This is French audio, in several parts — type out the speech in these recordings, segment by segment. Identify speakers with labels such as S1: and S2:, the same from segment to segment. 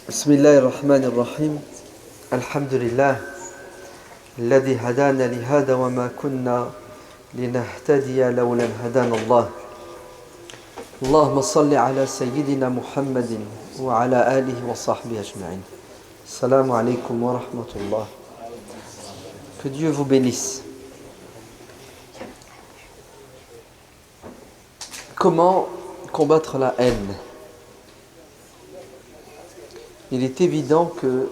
S1: بسم الله الرحمن الرحيم الحمد لله الذي هدانا لهذا وما كنا لنهتدي لولا أن هدانا الله اللهم صل على سيدنا محمد وعلى آله وصحبه أجمعين السلام عليكم ورحمة الله. Que Dieu vous bénisse. Comment combattre la haine? Il est évident que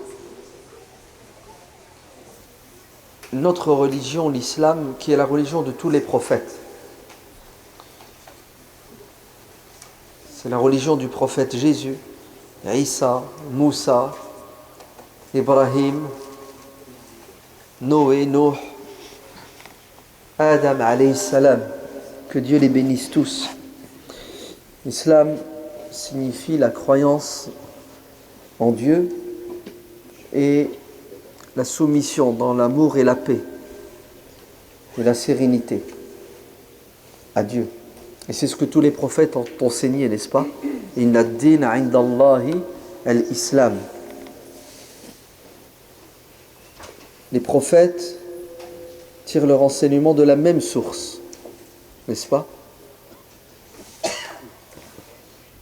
S1: notre religion, l'islam, qui est la religion de tous les prophètes, c'est la religion du prophète Jésus, Isa, Moussa, Ibrahim, Noé, Nuh, Adam alayhi salam, que Dieu les bénisse tous. L'islam signifie la croyance en Dieu et la soumission dans l'amour et la paix et la sérénité à Dieu. Et c'est ce que tous les prophètes ont enseigné, n'est-ce pas? Inna ad-din 'inda Allahi al-Islam. Les prophètes tirent leur enseignement de la même source, n'est-ce pas?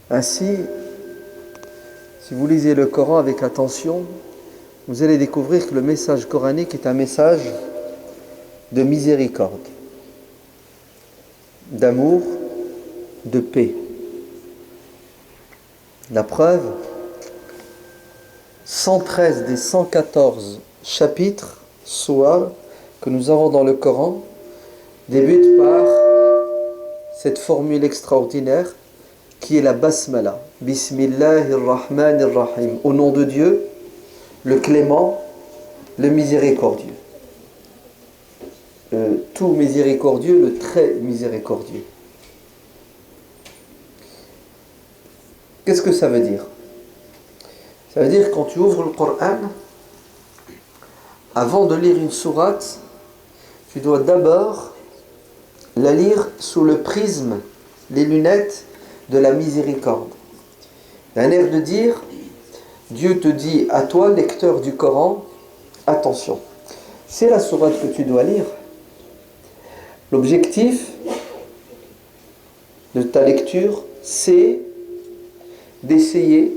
S1: Ainsi, si vous lisez le Coran avec attention, vous allez découvrir que le message coranique est un message de miséricorde, d'amour, de paix. La preuve, 113 des 114 chapitres, sourates, que nous avons dans le Coran, débutent par cette formule extraordinaire qui est la basmala. Bismillahirrahmanirrahim. Au nom de Dieu, le clément, le miséricordieux. Tout miséricordieux, le très miséricordieux. Qu'est-ce que ça veut dire? Ça veut dire que quand tu ouvres le Coran, avant de lire une sourate, tu dois d'abord la lire sous le prisme, les lunettes de la miséricorde. Un air de dire, Dieu te dit à toi, lecteur du Coran, attention, c'est la sourate que tu dois lire. L'objectif de ta lecture, c'est d'essayer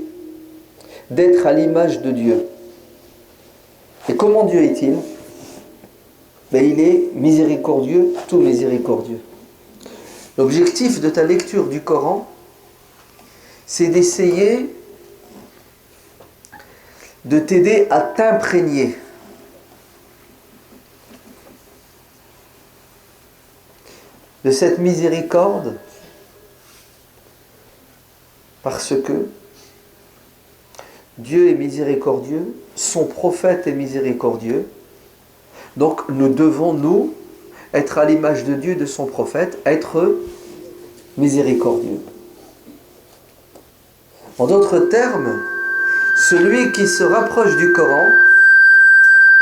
S1: d'être à l'image de Dieu. Et comment Dieu est-il? Il est miséricordieux, tout miséricordieux. L'objectif de ta lecture du Coran, c'est d'essayer de t'aider à t'imprégner de cette miséricorde, parce que Dieu est miséricordieux, son prophète est miséricordieux, donc nous devons, nous, être à l'image de Dieu, de son prophète, être miséricordieux. En d'autres termes, celui qui se rapproche du Coran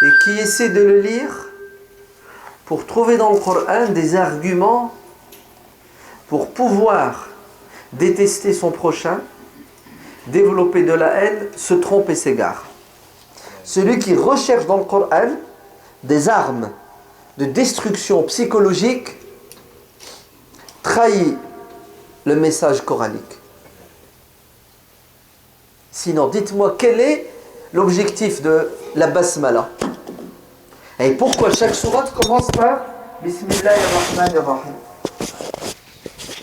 S1: et qui essaie de le lire pour trouver dans le Coran des arguments pour pouvoir détester son prochain, développer de la haine, se trompe et s'égare. Celui qui recherche dans le Coran des armes de destruction psychologique trahit le message coranique. Sinon, dites-moi, quel est l'objectif de la basmala? Et pourquoi chaque sourate commence par Bismillahirrahmanirrahim?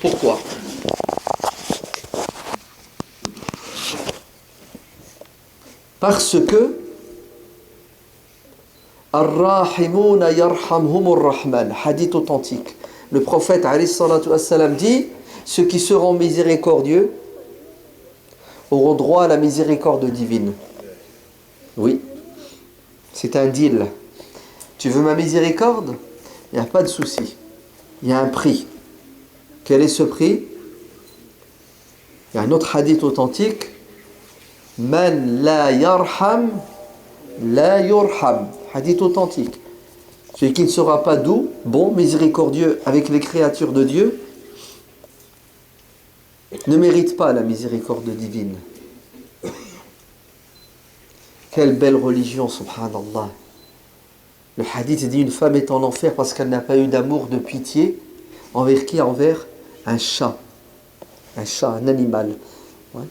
S1: Pourquoi? Parce que Ar-Rahimouna yarhamhumur Rahman, hadith authentique. Le prophète alayhi salatu wassalam dit, ceux qui seront miséricordieux auront droit à la miséricorde divine. Oui, c'est un deal. Tu veux ma miséricorde? Il n'y a pas de souci. Il y a un prix. Quel est ce prix? Il y a un autre hadith authentique. Man la yarham, la yurham. Hadith authentique. Celui qui ne sera pas doux, bon, miséricordieux avec les créatures de Dieu, ne mérite pas la miséricorde divine. Quelle belle religion, subhanallah. Le hadith dit une femme est en enfer parce qu'elle n'a pas eu d'amour, de pitié. Envers qui? Envers un chat. Un chat, un animal. Ouais.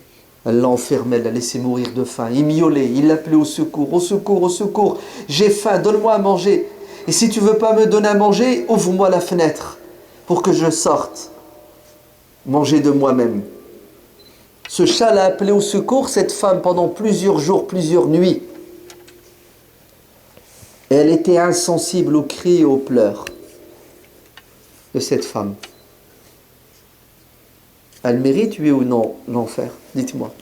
S1: Elle l'a enfermé, elle l'a laissé mourir de faim. Il miaulait, il l'appelait au secours, au secours, au secours. J'ai faim, donne-moi à manger. Et si tu ne veux pas me donner à manger, ouvre-moi la fenêtre pour que je sorte. Manger de moi-même. Ce chat l'a appelé au secours, cette femme, pendant plusieurs jours, plusieurs nuits. Et elle était insensible aux cris et aux pleurs de cette femme. Elle mérite, oui ou non, l'enfer? Dites-moi.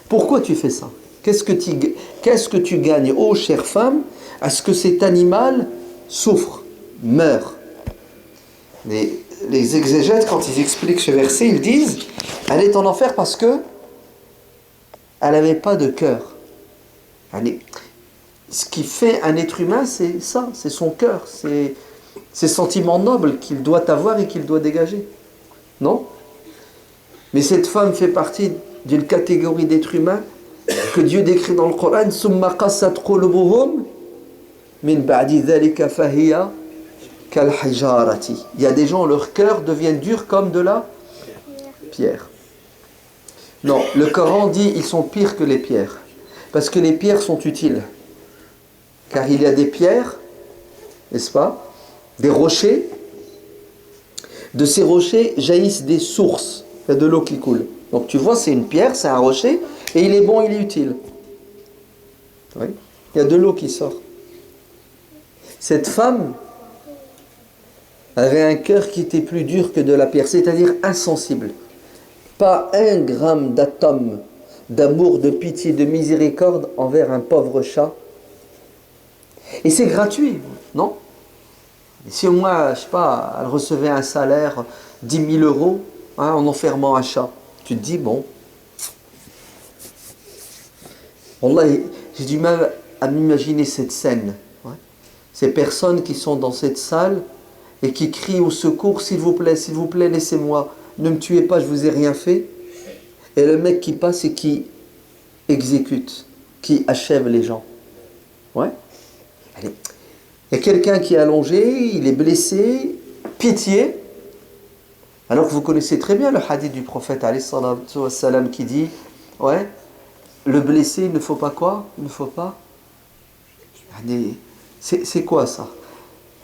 S1: Pourquoi tu fais ça? Qu'est-ce que tu gagnes, ô chère femme, à ce que cet animal souffre, meure? Les exégètes, quand ils expliquent ce verset, ils disent elle est en enfer parce que elle n'avait pas de cœur. Ce qui fait un être humain, c'est ça, c'est son cœur, c'est ces sentiments nobles qu'il doit avoir et qu'il doit dégager. Non? Mais cette femme fait partie d'une catégorie d'êtres humains que Dieu décrit dans le Coran. Summa qasat qulubuhum min ba'di dhalika fahiya kal hijarati. Il y a des gens, leur cœur devient dur comme de la pierre. Non, le Coran dit ils sont pires que les pierres. Parce que les pierres sont utiles. Car il y a des pierres, n'est-ce pas? Des rochers. De ces rochers jaillissent des sources. Il y a de l'eau qui coule. Donc tu vois, c'est une pierre, c'est un rocher, et il est bon, il est utile. Oui. Il y a de l'eau qui sort. Cette femme avait un cœur qui était plus dur que de la pierre, c'est-à-dire insensible. Pas un gramme d'atome d'amour, de pitié, de miséricorde envers un pauvre chat. Et c'est gratuit, non? Et si au moins, je sais pas, elle recevait un salaire 10 000 euros en enfermant un chat, tu te dis, bon, Wallah, j'ai du mal à m'imaginer cette scène. Ouais. Ces personnes qui sont dans cette salle et qui crient au secours, s'il vous plaît, laissez-moi, ne me tuez pas, je vous ai rien fait. Et le mec qui passe et qui exécute, qui achève les gens. Ouais. Allez. Il y a quelqu'un qui est allongé, il est blessé, pitié. Alors que vous connaissez très bien le hadith du prophète alayhi salatu wassalam qui dit, ouais, le blessé, il ne faut pas quoi? Il ne faut pas. C'est quoi ça?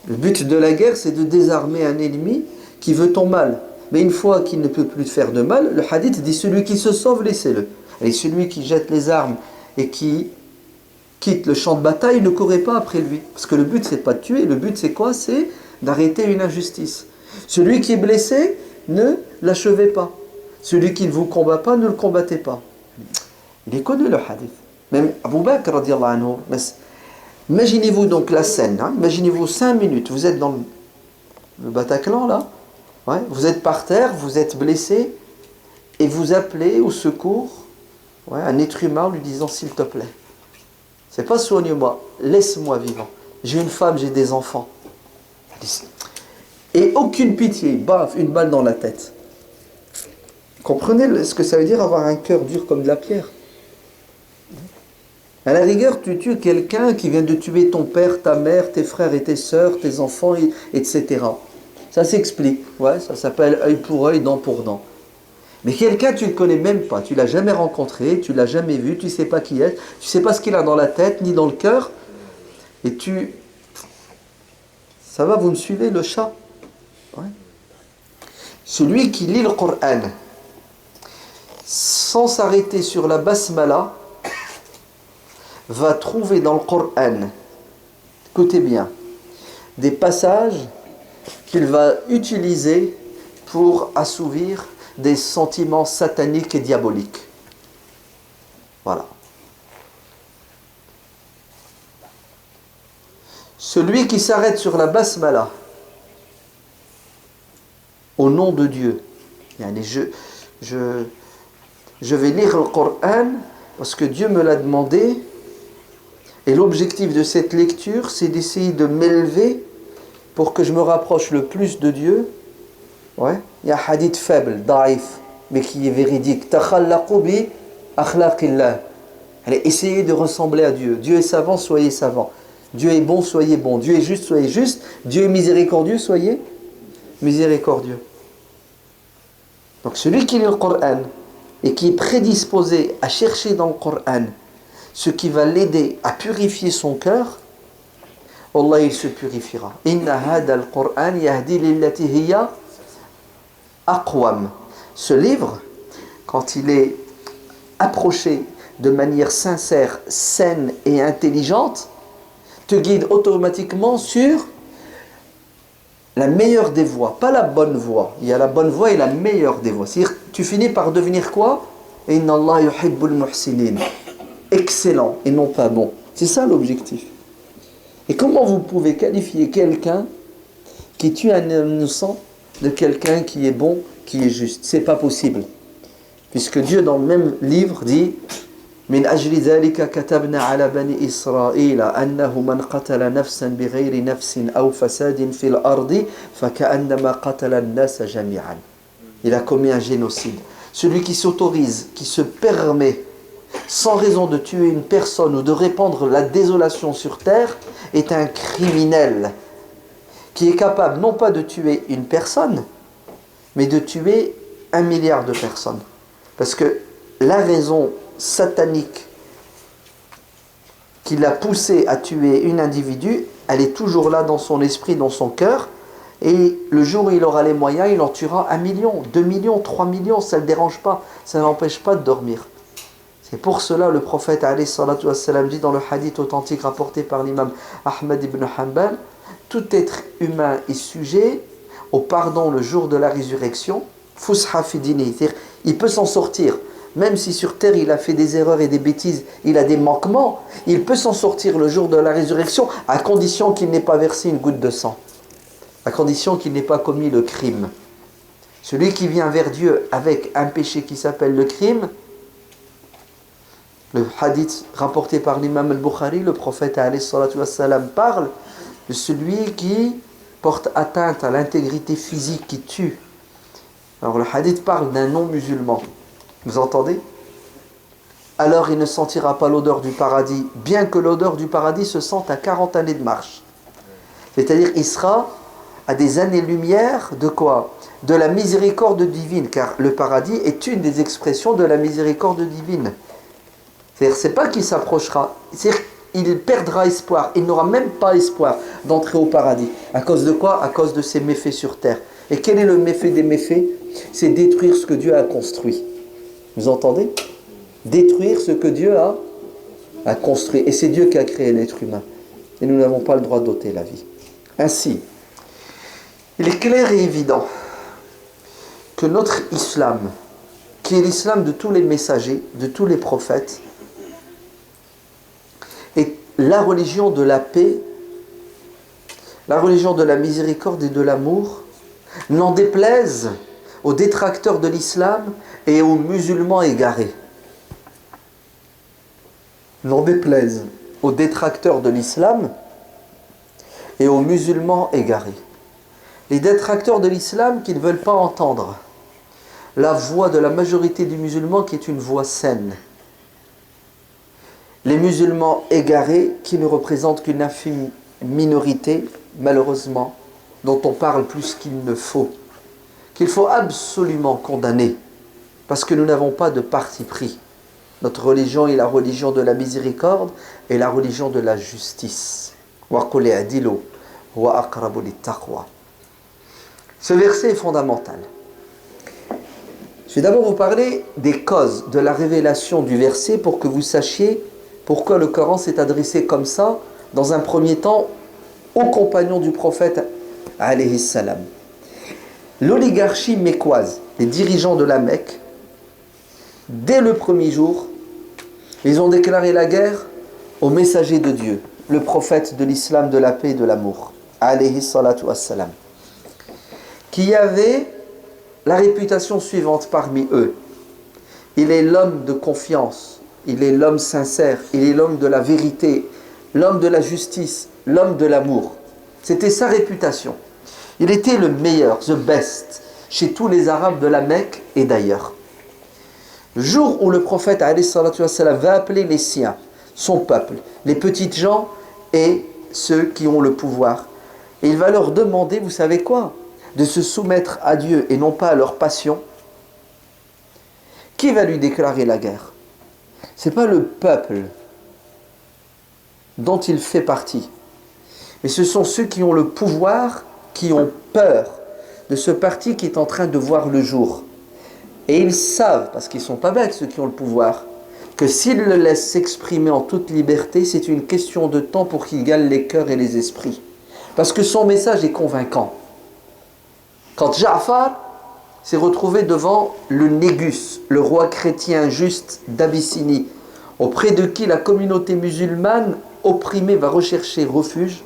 S1: Le but de la guerre, c'est de désarmer un ennemi qui veut ton mal. Mais une fois qu'il ne peut plus te faire de mal, le hadith dit celui qui se sauve, laissez-le. Et celui qui jette les armes et qui quitte le champ de bataille, ne courez pas après lui. Parce que le but, c'est pas de tuer. Le but, c'est quoi? C'est d'arrêter une injustice. Celui qui est blessé, ne l'achevez pas. Celui qui ne vous combat pas, ne le combattez pas. Il est connu le hadith. Même Abu Bakr, radiallahu anhu. Imaginez-vous donc la scène. Hein? Imaginez-vous 5 minutes. Vous êtes dans le Bataclan, là. Ouais? Vous êtes par terre, vous êtes blessé. Et vous appelez au secours un être humain en lui disant s'il te plaît. C'est pas soigne-moi, laisse-moi vivant. J'ai une femme, j'ai des enfants. Et aucune pitié, baf, une balle dans la tête. Comprenez ce que ça veut dire avoir un cœur dur comme de la pierre? À la rigueur, tu tues quelqu'un qui vient de tuer ton père, ta mère, tes frères et tes sœurs, tes enfants, etc. Ça s'explique. Ouais, ça s'appelle œil pour œil, dent pour dent. Mais quelqu'un, tu ne le connais même pas, tu ne l'as jamais rencontré, tu ne l'as jamais vu, tu ne sais pas qui est, tu ne sais pas ce qu'il a dans la tête, ni dans le cœur, et ça va, vous me suivez, le chat? Ouais. Celui qui lit le Coran sans s'arrêter sur la basmala va trouver dans le Coran, écoutez bien, des passages qu'il va utiliser pour assouvir des sentiments sataniques et diaboliques. Voilà. Celui qui s'arrête sur la basmala au nom de Dieu, je vais lire le Coran parce que Dieu me l'a demandé et l'objectif de cette lecture c'est d'essayer de m'élever pour que je me rapproche le plus de Dieu. Ouais. Il y a un hadith faible, daif, mais qui est véridique. Takhallaqu bi akhlaqillah. Allez, essayez de ressembler à Dieu. Dieu est savant, soyez savant. Dieu est bon, soyez bon. Dieu est juste, soyez juste. Dieu est miséricordieux, soyez miséricordieux. Donc celui qui lit le Coran et qui est prédisposé à chercher dans le Coran ce qui va l'aider à purifier son cœur, Allah il se purifiera. Inna hada al-Qur'an yahdi lillati hiya aqwam. Ce livre, quand il est approché de manière sincère, saine et intelligente, te guide automatiquement sur la meilleure des voies, pas la bonne voie. Il y a la bonne voie et la meilleure des voies. C'est-à-dire, tu finis par devenir quoi? Inna Allah yuhibbul muhsinin. Excellent et non pas bon. C'est ça l'objectif. Et comment vous pouvez qualifier quelqu'un qui tue un innocent de quelqu'un qui est bon, qui est juste? C'est pas possible. Puisque Dieu dans le même livre dit من أجل ذلك كتبنا على بني إسرائيل أنه من قتل نفسا بغير نفس أو فساد في الأرض فكأنما قتل الناس جميعا. Il a commis un génocide. Celui qui s'autorise, qui se permet sans raison de tuer une personne ou de répandre la désolation sur terre est un criminel qui est capable non pas de tuer une personne mais de tuer 1 milliard de personnes. Parce que la raison satanique qui l'a poussé à tuer un individu, elle est toujours là dans son esprit, dans son cœur, et le jour où il aura les moyens, il en tuera 1 million, 2 millions, 3 millions, ça ne le dérange pas, ça n'empêche pas de dormir. C'est pour cela le prophète alayhi salatu wassalam dit dans le hadith authentique rapporté par l'imam Ahmad ibn Hanbal, tout être humain est sujet au pardon le jour de la résurrection, fusha fi dini, c'est-à-dire il peut s'en sortir. Même si sur terre il a fait des erreurs et des bêtises, il a des manquements, il peut s'en sortir le jour de la résurrection à condition qu'il n'ait pas versé une goutte de sang, à condition qu'il n'ait pas commis le crime. Celui qui vient vers Dieu avec un péché qui s'appelle le crime, le hadith rapporté par l'imam al-Bukhari, le prophète alayhi salatu wassalam parle de celui qui porte atteinte à l'intégrité physique, qui tue. Alors le hadith parle d'un non-musulman. Vous entendez? Alors il ne sentira pas l'odeur du paradis, bien que l'odeur du paradis se sente à 40 années de marche. C'est-à-dire il sera à des années-lumière de quoi? De la miséricorde divine, car le paradis est une des expressions de la miséricorde divine. C'est-à-dire c'est pas qu'il s'approchera, c'est-à-dire il perdra espoir, il n'aura même pas espoir d'entrer au paradis. À cause de quoi? À cause de ses méfaits sur terre. Et quel est le méfait des méfaits? C'est détruire ce que Dieu a construit. Vous entendez? Détruire ce que Dieu a construit. Et c'est Dieu qui a créé l'être humain. Et nous n'avons pas le droit d'ôter la vie. Ainsi, il est clair et évident que notre islam, qui est l'islam de tous les messagers, de tous les prophètes, est la religion de la paix, la religion de la miséricorde et de l'amour, n'en déplaise aux détracteurs de l'islam et aux musulmans égarés. N'en déplaise aux détracteurs de l'islam et aux musulmans égarés. Les détracteurs de l'islam qui ne veulent pas entendre la voix de la majorité des musulmans qui est une voix saine. Les musulmans égarés qui ne représentent qu'une infime minorité, malheureusement, dont on parle plus qu'il ne faut, qu'il faut absolument condamner, parce que nous n'avons pas de parti pris. Notre religion est la religion de la miséricorde et la religion de la justice. Ce verset est fondamental. Je vais d'abord vous parler des causes de la révélation du verset pour que vous sachiez pourquoi le Coran s'est adressé comme ça, dans un premier temps, aux compagnons du prophète alayhi salam. L'oligarchie mécoise, les dirigeants de la Mecque, dès le premier jour, ils ont déclaré la guerre au messager de Dieu, le prophète de l'islam, de la paix et de l'amour, alayhi salatu wassalam, qui avait la réputation suivante parmi eux. Il est l'homme de confiance, il est l'homme sincère, il est l'homme de la vérité, l'homme de la justice, l'homme de l'amour. C'était sa réputation. Il était le meilleur, the best, chez tous les Arabes de la Mecque et d'ailleurs. Le jour où le prophète alayhi salatu wassalam, va appeler les siens, son peuple, les petites gens et ceux qui ont le pouvoir, et il va leur demander, vous savez quoi, de se soumettre à Dieu et non pas à leur passion, qui va lui déclarer la guerre? Ce n'est pas le peuple dont il fait partie, mais ce sont ceux qui ont le pouvoir, qui ont peur de ce parti qui est en train de voir le jour. Et ils savent, parce qu'ils ne sont pas bêtes ceux qui ont le pouvoir, que s'ils le laissent s'exprimer en toute liberté, c'est une question de temps pour qu'il gagne les cœurs et les esprits. Parce que son message est convaincant. Quand Ja'far s'est retrouvé devant le Négus, le roi chrétien juste d'Abyssinie, auprès de qui la communauté musulmane opprimée va rechercher refuge,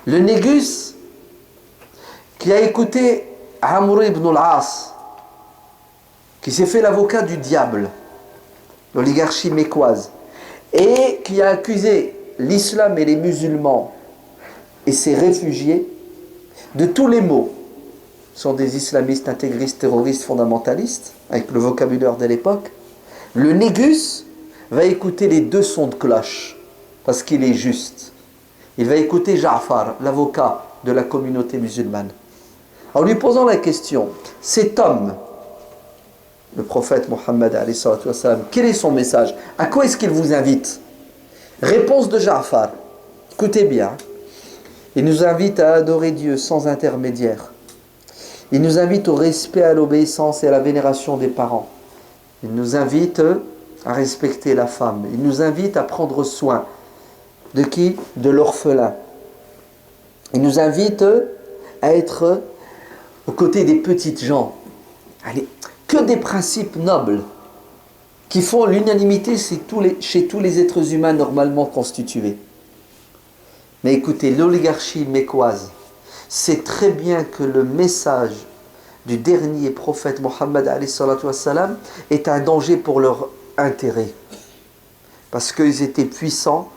S1: le Négus, qui a écouté Amr ibn al-As, qui s'est fait l'avocat du diable, l'oligarchie mécoise, et qui a accusé l'islam et les musulmans et ses réfugiés de tous les maux. Ce sont des islamistes, intégristes, terroristes, fondamentalistes, avec le vocabulaire de l'époque. Le Négus va écouter les deux sons de cloche, parce qu'il est juste. Il va écouter Ja'far, l'avocat de la communauté musulmane. En lui posant la question, cet homme, le prophète Mohammed, quel est son message? À quoi est-ce qu'il vous invite? Réponse de Ja'far. Écoutez bien. Il nous invite à adorer Dieu sans intermédiaire. Il nous invite au respect, à l'obéissance et à la vénération des parents. Il nous invite à respecter la femme. Il nous invite à prendre soin de qui? De l'orphelin. Il nous invite à être aux côtés des petites gens. Allez, que des principes nobles qui font l'unanimité chez tous les êtres humains normalement constitués. Mais écoutez, l'oligarchie mécoise sait très bien que le message du dernier prophète Mohammed est un danger pour leur intérêt. Parce qu'ils étaient puissants,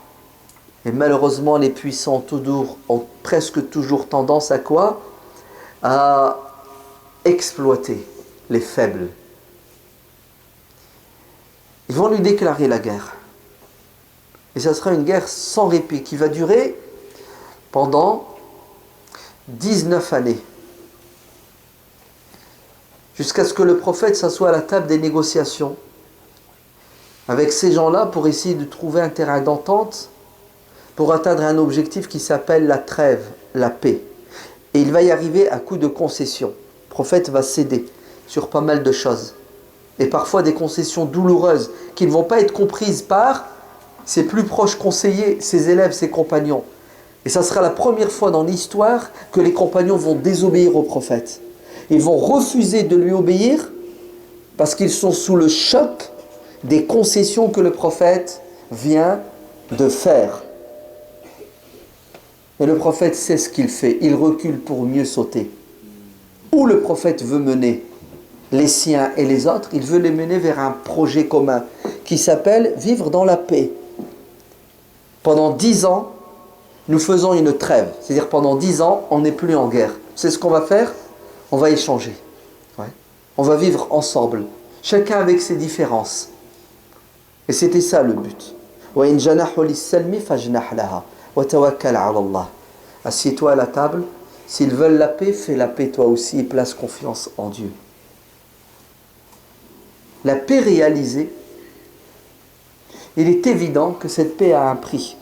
S1: et malheureusement les puissants ont presque toujours tendance à quoi? À exploiter les faibles. Ils vont lui déclarer la guerre. Et ça sera une guerre sans répit qui va durer pendant 19 années. Jusqu'à ce que le prophète s'assoie à la table des négociations avec ces gens-là pour essayer de trouver un terrain d'entente pour atteindre un objectif qui s'appelle la trêve, la paix. Et il va y arriver à coup de concessions. Le prophète va céder sur pas mal de choses. Et parfois des concessions douloureuses qui ne vont pas être comprises par ses plus proches conseillers, ses élèves, ses compagnons. Et ça sera la première fois dans l'histoire que les compagnons vont désobéir au prophète. Ils vont refuser de lui obéir parce qu'ils sont sous le choc des concessions que le prophète vient de faire. Et le prophète sait ce qu'il fait. Il recule pour mieux sauter. Où le prophète veut mener les siens et les autres, il veut les mener vers un projet commun qui s'appelle vivre dans la paix. Pendant 10 ans, nous faisons une trêve. C'est-à-dire pendant 10 ans, on n'est plus en guerre. C'est ce qu'on va faire? On va échanger. Ouais. On va vivre ensemble. Chacun avec ses différences. Et c'était ça le but. Assieds-toi à la table. S'ils veulent la paix, fais la paix toi aussi et place confiance en Dieu. La paix réalisée, il est évident que cette paix a un prix.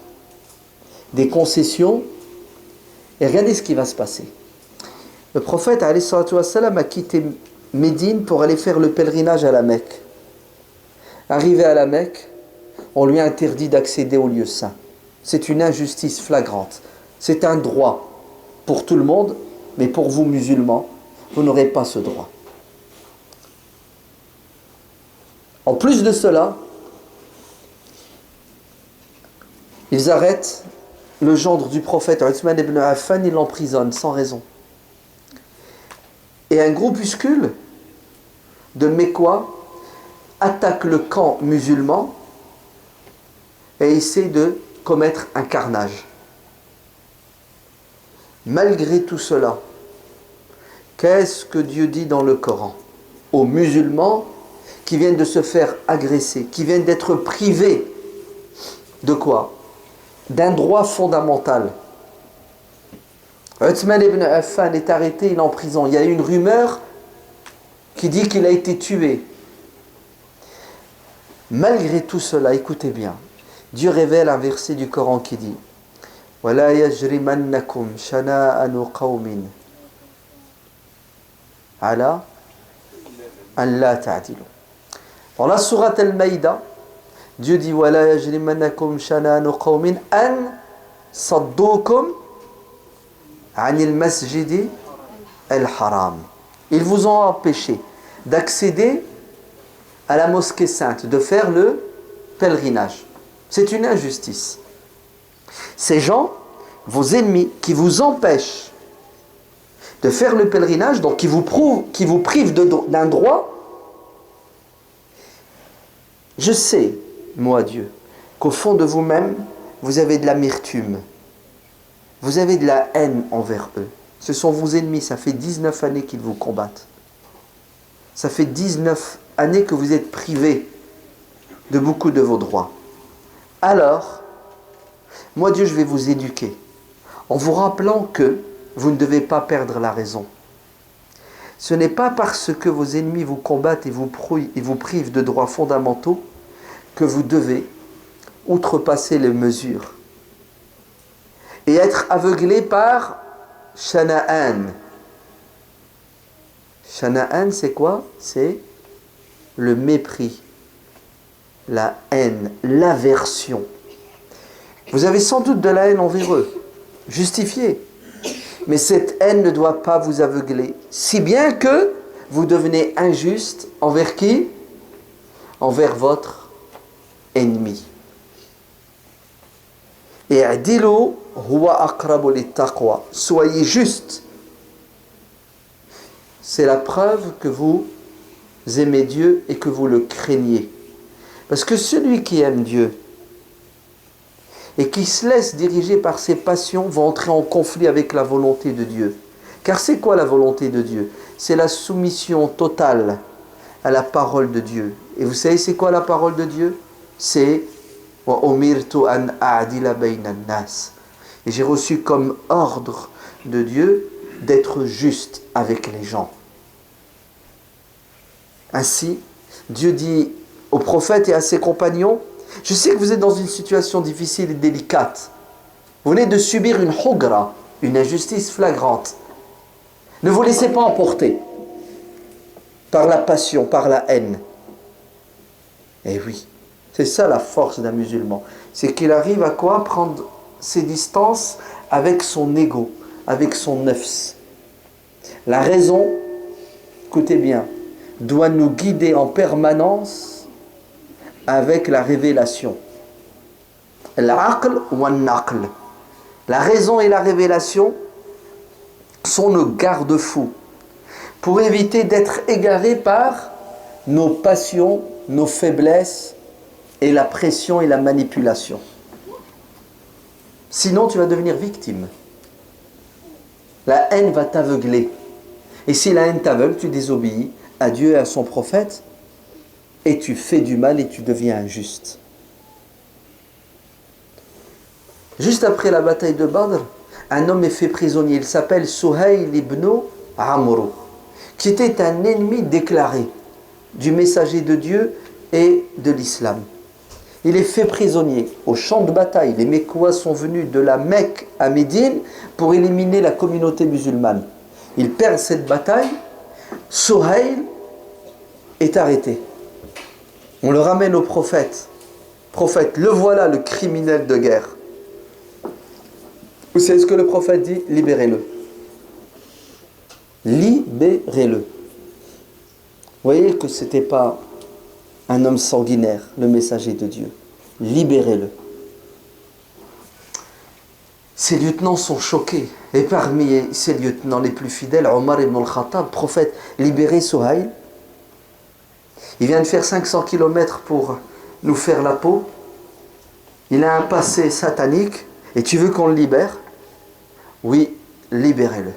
S1: Des concessions. Et regardez ce qui va se passer. Le prophète a quitté Médine pour aller faire le pèlerinage à la Mecque. Arrivé à la Mecque, on lui a interdit d'accéder au lieu saint. C'est une injustice flagrante. C'est un droit pour tout le monde, mais pour vous musulmans, vous n'aurez pas ce droit. En plus de cela, ils arrêtent le gendre du prophète Uthman ibn Affan, ils l'emprisonnent sans raison. Et un groupuscule de Mécois attaque le camp musulman et essaie de commettre un carnage. Malgré tout cela, qu'est-ce que Dieu dit dans le Coran? Aux musulmans, qui viennent de se faire agresser, qui viennent d'être privés de quoi? D'un droit fondamental. Uthman ibn Affan est arrêté, il est en prison. Il y a une rumeur qui dit qu'il a été tué. Malgré tout cela, écoutez bien, Dieu révèle un verset du Coran qui dit وَلَا يَجْرِمَنَّكُمْ شَنَاءَنُ قَوْمٍ عَلَى أَنْ لَا تَعْدِلُوا. Dans la sourate Al-Maïda, Dieu dit وَلَا يَجْرِمَنَّكُمْ شَنَاءَنُ قَوْمٍ أَنْ صَدُّوكُمْ عَنِ الْمَسْجِدِ الْحَرَامِ. Ils vous ont empêché d'accéder à la mosquée sainte, de faire le pèlerinage. C'est une injustice. Ces gens, vos ennemis, qui vous empêchent de faire le pèlerinage, donc qui vous privent d'un droit, je sais, moi Dieu, qu'au fond de vous-même, vous avez de l'amertume. Vous avez de la haine envers eux. Ce sont vos ennemis, ça fait 19 années qu'ils vous combattent. Ça fait 19 années que vous êtes privés de beaucoup de vos droits. Alors, moi Dieu, je vais vous éduquer en vous rappelant que vous ne devez pas perdre la raison. Ce n'est pas parce que vos ennemis vous combattent et vous privent de droits fondamentaux que vous devez outrepasser les mesures et être aveuglé par Shana'an. Shana'an, c'est quoi? C'est le mépris, la haine, l'aversion. Vous avez sans doute de la haine envers eux, justifiée. Mais cette haine ne doit pas vous aveugler, si bien que vous devenez injuste envers qui? Envers votre ennemi. Et adilu huwa aqrabu littaqwa. Soyez juste. C'est la preuve que vous aimez Dieu et que vous le craignez. Parce que celui qui aime Dieu et qui se laisse diriger par ses passions va entrer en conflit avec la volonté de Dieu. Car c'est quoi la volonté de Dieu? C'est la soumission totale à la parole de Dieu. Et vous savez c'est quoi la parole de Dieu? C'est wa umirtu an a'dila bayna an-nas. Et j'ai reçu comme ordre de Dieu d'être juste avec les gens. Ainsi, Dieu dit au prophète et à ses compagnons: je sais que vous êtes dans une situation difficile et délicate. Vous venez de subir une hugra, une injustice flagrante. Ne vous laissez pas emporter par la passion, par la haine. Eh oui, c'est ça la force d'un musulman. C'est qu'il arrive à quoi? Prendre ses distances avec son ego, avec son nafs. La raison, écoutez bien, doit nous guider en permanence avec la révélation. L'aql ou an-naql. La raison et la révélation sont nos garde-fous pour éviter d'être égarés par nos passions, nos faiblesses et la pression et la manipulation. Sinon, tu vas devenir victime. La haine va t'aveugler. Et si la haine t'aveugle, tu désobéis à Dieu et à son prophète et tu fais du mal et tu deviens injuste. Juste après la bataille de Badr, un homme est fait prisonnier. Il s'appelle Suhayl ibn Amr, qui était un ennemi déclaré du messager de Dieu et de l'islam. Il est fait prisonnier au champ de bataille. Les Mécois sont venus de la Mecque à Médine pour éliminer la communauté musulmane. Il perd cette bataille. Suhayl est arrêté. On le ramène au prophète. Prophète, le voilà le criminel de guerre. Vous savez ce que le prophète dit? Libérez-le. Libérez-le. Vous voyez que ce n'était pas un homme sanguinaire, le messager de Dieu. Libérez-le. Ses lieutenants sont choqués. Et parmi ses lieutenants les plus fidèles, Omar ibn al-Khattab, prophète, libérez Suhayl. Il vient de faire 500 km pour nous faire la peau. Il a un passé satanique. Et tu veux qu'on le libère? Oui, libérez-le.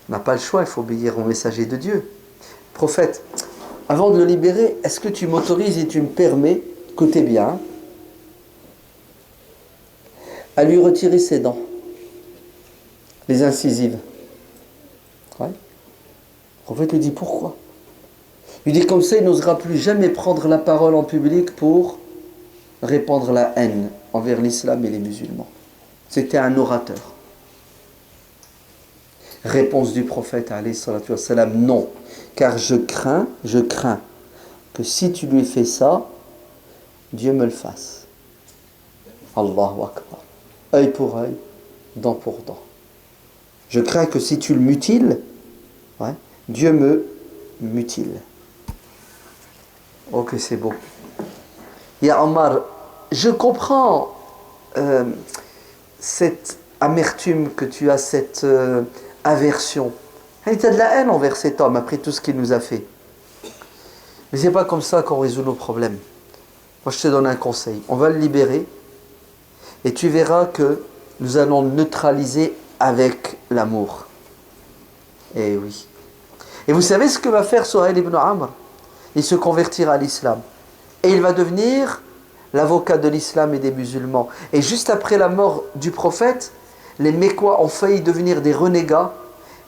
S1: On n'a pas le choix, il faut obéir au messager de Dieu. Prophète, avant de le libérer, est-ce que tu m'autorises et tu me permets, écoutez bien, à lui retirer ses dents, les incisives. Ouais. Le prophète lui dit pourquoi? Il lui dit comme ça, il n'osera plus jamais prendre la parole en public pour répandre la haine envers l'islam et les musulmans. C'était un orateur. Réponse du prophète, alayhi salatu wassalam, non, car je crains que si tu lui fais ça, Dieu me le fasse. Allahu Akbar. Œil pour œil, dent pour dent. Je crains que si tu le mutiles, ouais, Dieu me mutile. Oh que c'est beau. Ya Omar, je comprends cette amertume que tu as, cette aversion. Tu as de la haine envers cet homme après tout ce qu'il nous a fait. Mais c'est pas comme ça qu'on résout nos problèmes. Moi je te donne un conseil. On va le libérer et tu verras que nous allons le neutraliser avec l'amour. Eh oui. Et vous savez ce que va faire Suhail ibn Amr? Il se convertira à l'islam. Et il va devenir l'avocat de l'islam et des musulmans. Et juste après la mort du prophète, les Mécois ont failli devenir des renégats.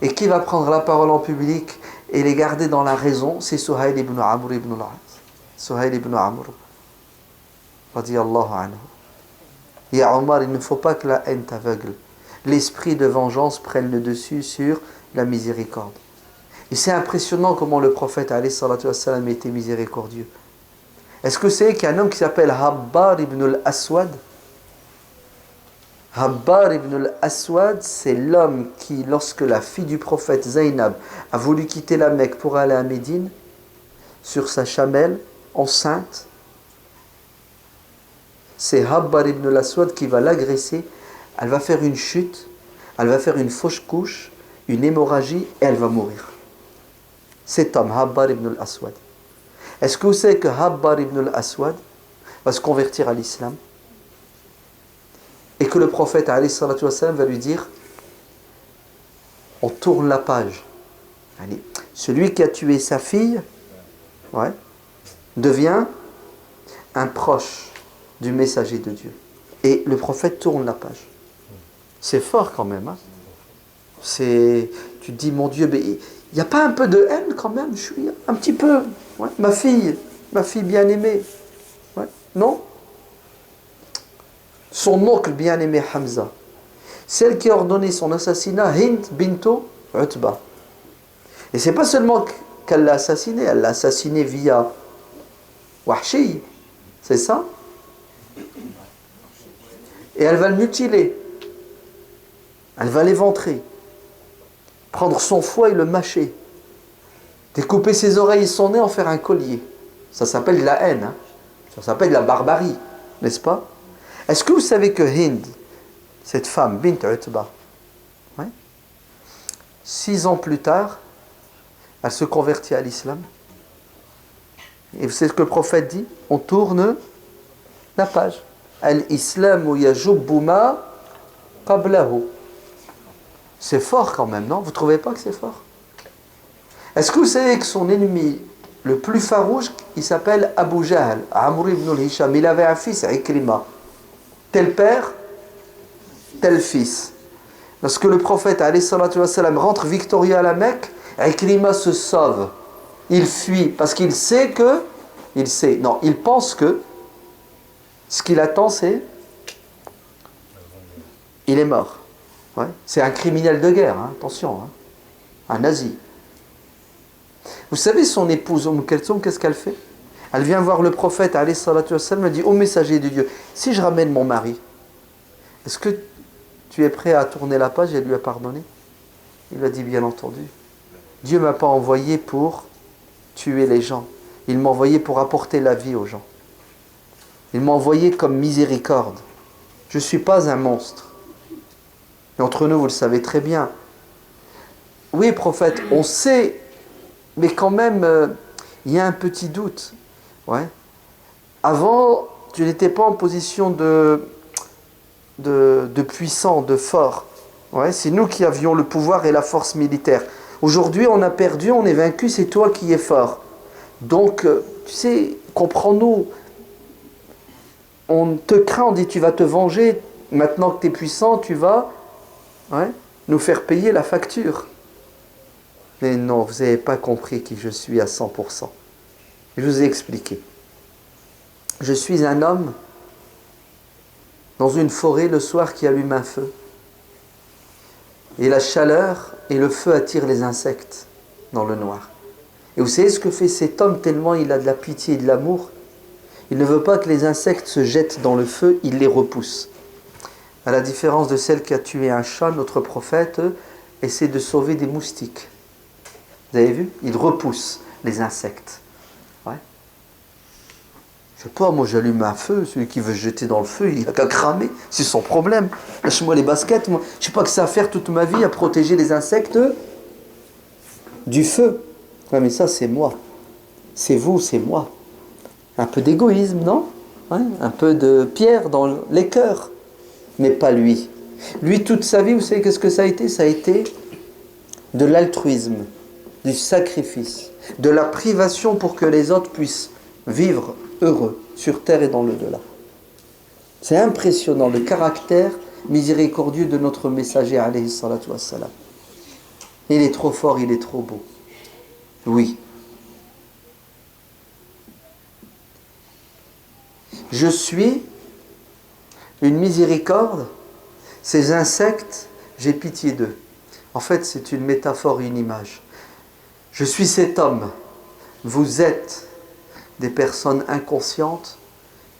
S1: Et qui va prendre la parole en public et les garder dans la raison? C'est Suhail ibn Amr ibn al-As. Suhail ibn Amr. Radiyallahu anhu. Ya Omar, il ne faut pas que la haine t'aveugle. L'esprit de vengeance prenne le dessus sur la miséricorde. Et c'est impressionnant comment le prophète alayhi salatu wassalam était miséricordieux. Est-ce que c'est qu'il y a un homme qui s'appelle Habbar ibn al-Aswad? Habbar ibn al-Aswad, c'est l'homme qui, lorsque la fille du prophète Zainab a voulu quitter la Mecque pour aller à Médine, sur sa chamelle, enceinte, c'est Habbar ibn al-Aswad qui va l'agresser. Elle va faire une chute, elle va faire une fausse couche, une hémorragie et elle va mourir. Cet homme, Habbar ibn al-Aswad. Est-ce que vous savez que Habbar ibn al-Aswad va se convertir à l'islam? Et que le prophète alayhi salatu wassalam va lui dire, on tourne la page. Allez, celui qui a tué sa fille, ouais, devient un proche du messager de Dieu. Et le prophète tourne la page. C'est fort quand même. Hein? Tu te dis, mon Dieu, mais il n'y a pas un peu de haine quand même? Je suis un petit peu. Ouais, ma fille bien-aimée. Ouais, non? Son oncle bien-aimé Hamza. Celle qui a ordonné son assassinat, Hind binto Utba. Et c'est pas seulement qu'elle l'a assassiné, elle l'a assassiné via Wahshi. C'est ça? Et elle va le mutiler. Elle va l'éventrer. Prendre son foie et le mâcher. Découper ses oreilles et son nez, en faire un collier. Ça s'appelle de la haine. Hein? Ça s'appelle de la barbarie. N'est-ce pas? Est-ce que vous savez que Hind, cette femme, Bint Utba, ouais, 6 ans plus tard, elle se convertit à l'islam. Et vous savez ce que le prophète dit? On tourne la page. Al-Islamu yajubbu ma qablahu. C'est fort quand même, non? Vous ne trouvez pas que c'est fort? Est-ce que vous savez que son ennemi le plus farouche, il s'appelle Abu Jahl, Amr ibn al-Hisham. Il avait un fils, Ikrima. Tel père, tel fils. Lorsque le prophète alayhi salatu wassalam rentre victorieux à la Mecque, Ikrima se sauve. Il fuit parce qu'il sait que, il pense que ce qu'il attend c'est, il est mort. Ouais. C'est un criminel de guerre, hein, attention, hein, un nazi. Vous savez son épouse Kalsoum, qu'est-ce qu'elle fait? Elle vient voir le prophète alayhi salatu wassalam, elle dit, ô messager de Dieu, si je ramène mon mari, est-ce que tu es prêt à tourner la page et lui pardonner? Il a dit, bien entendu. Dieu ne m'a pas envoyé pour tuer les gens. Il m'a envoyé pour apporter la vie aux gens. Il m'a envoyé comme miséricorde. Je ne suis pas un monstre. Et entre nous, vous le savez très bien. Oui, prophète, on sait, mais quand même, il y a un petit doute. Ouais. Avant, tu n'étais pas en position de puissant, de fort. Ouais, c'est nous qui avions le pouvoir et la force militaire. Aujourd'hui, on a perdu, on est vaincu, c'est toi qui es fort. Donc, tu sais, comprends-nous. On te craint, on dit tu vas te venger. Maintenant que tu es puissant, tu vas nous faire payer la facture. Mais non, vous n'avez pas compris qui je suis à 100%. Je vous ai expliqué. Je suis un homme dans une forêt le soir qui allume un feu. Et la chaleur et le feu attirent les insectes dans le noir. Et vous savez ce que fait cet homme tellement il a de la pitié et de l'amour? Il ne veut pas que les insectes se jettent dans le feu, il les repousse. À la différence de celle qui a tué un chat, notre prophète essaie de sauver des moustiques. Vous avez vu? Il repousse les insectes. Ouais. Je sais pas, moi j'allume un feu, celui qui veut se jeter dans le feu, il n'a qu'à cramer, c'est son problème. Lâche-moi les baskets, moi. Je sais pas que ça à faire toute ma vie à protéger les insectes du feu. Ouais, mais ça c'est moi. C'est vous, c'est moi. Un peu d'égoïsme, non? Ouais, un peu de pierre dans les cœurs. Mais pas lui. Lui, toute sa vie, vous savez qu'est-ce que ça a été? Ça a été de l'altruisme, du sacrifice, de la privation pour que les autres puissent vivre heureux sur terre et dans l'au-delà. C'est impressionnant le caractère miséricordieux de notre messager alayhi salatu wassalam. Il est trop fort, il est trop beau. Oui. Je suis une miséricorde. Ces insectes, j'ai pitié d'eux. En fait, c'est une métaphore, une image. Je suis cet homme. Vous êtes des personnes inconscientes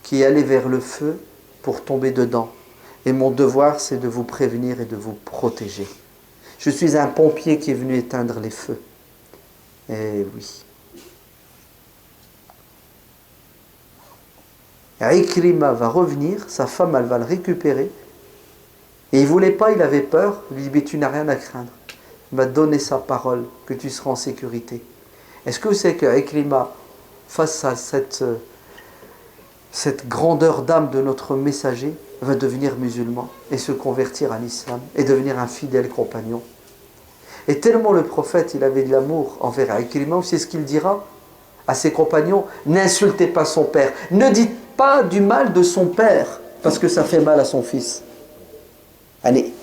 S1: qui allez vers le feu pour tomber dedans. Et mon devoir, c'est de vous prévenir et de vous protéger. Je suis un pompier qui est venu éteindre les feux. Eh oui. Ikrima va revenir, sa femme, elle va le récupérer. Et il ne voulait pas, il avait peur. Il lui dit, mais tu n'as rien à craindre. Il m'a donné sa parole que tu seras en sécurité. Est-ce que vous savez que Ikrima, face à cette grandeur d'âme de notre messager, va devenir musulman et se convertir à l'islam et devenir un fidèle compagnon. Et tellement le prophète, il avait de l'amour envers Ikrima, c'est ce qu'il dira à ses compagnons, n'insultez pas son père, ne dites pas du mal de son père, parce que ça fait mal à son fils. Allez,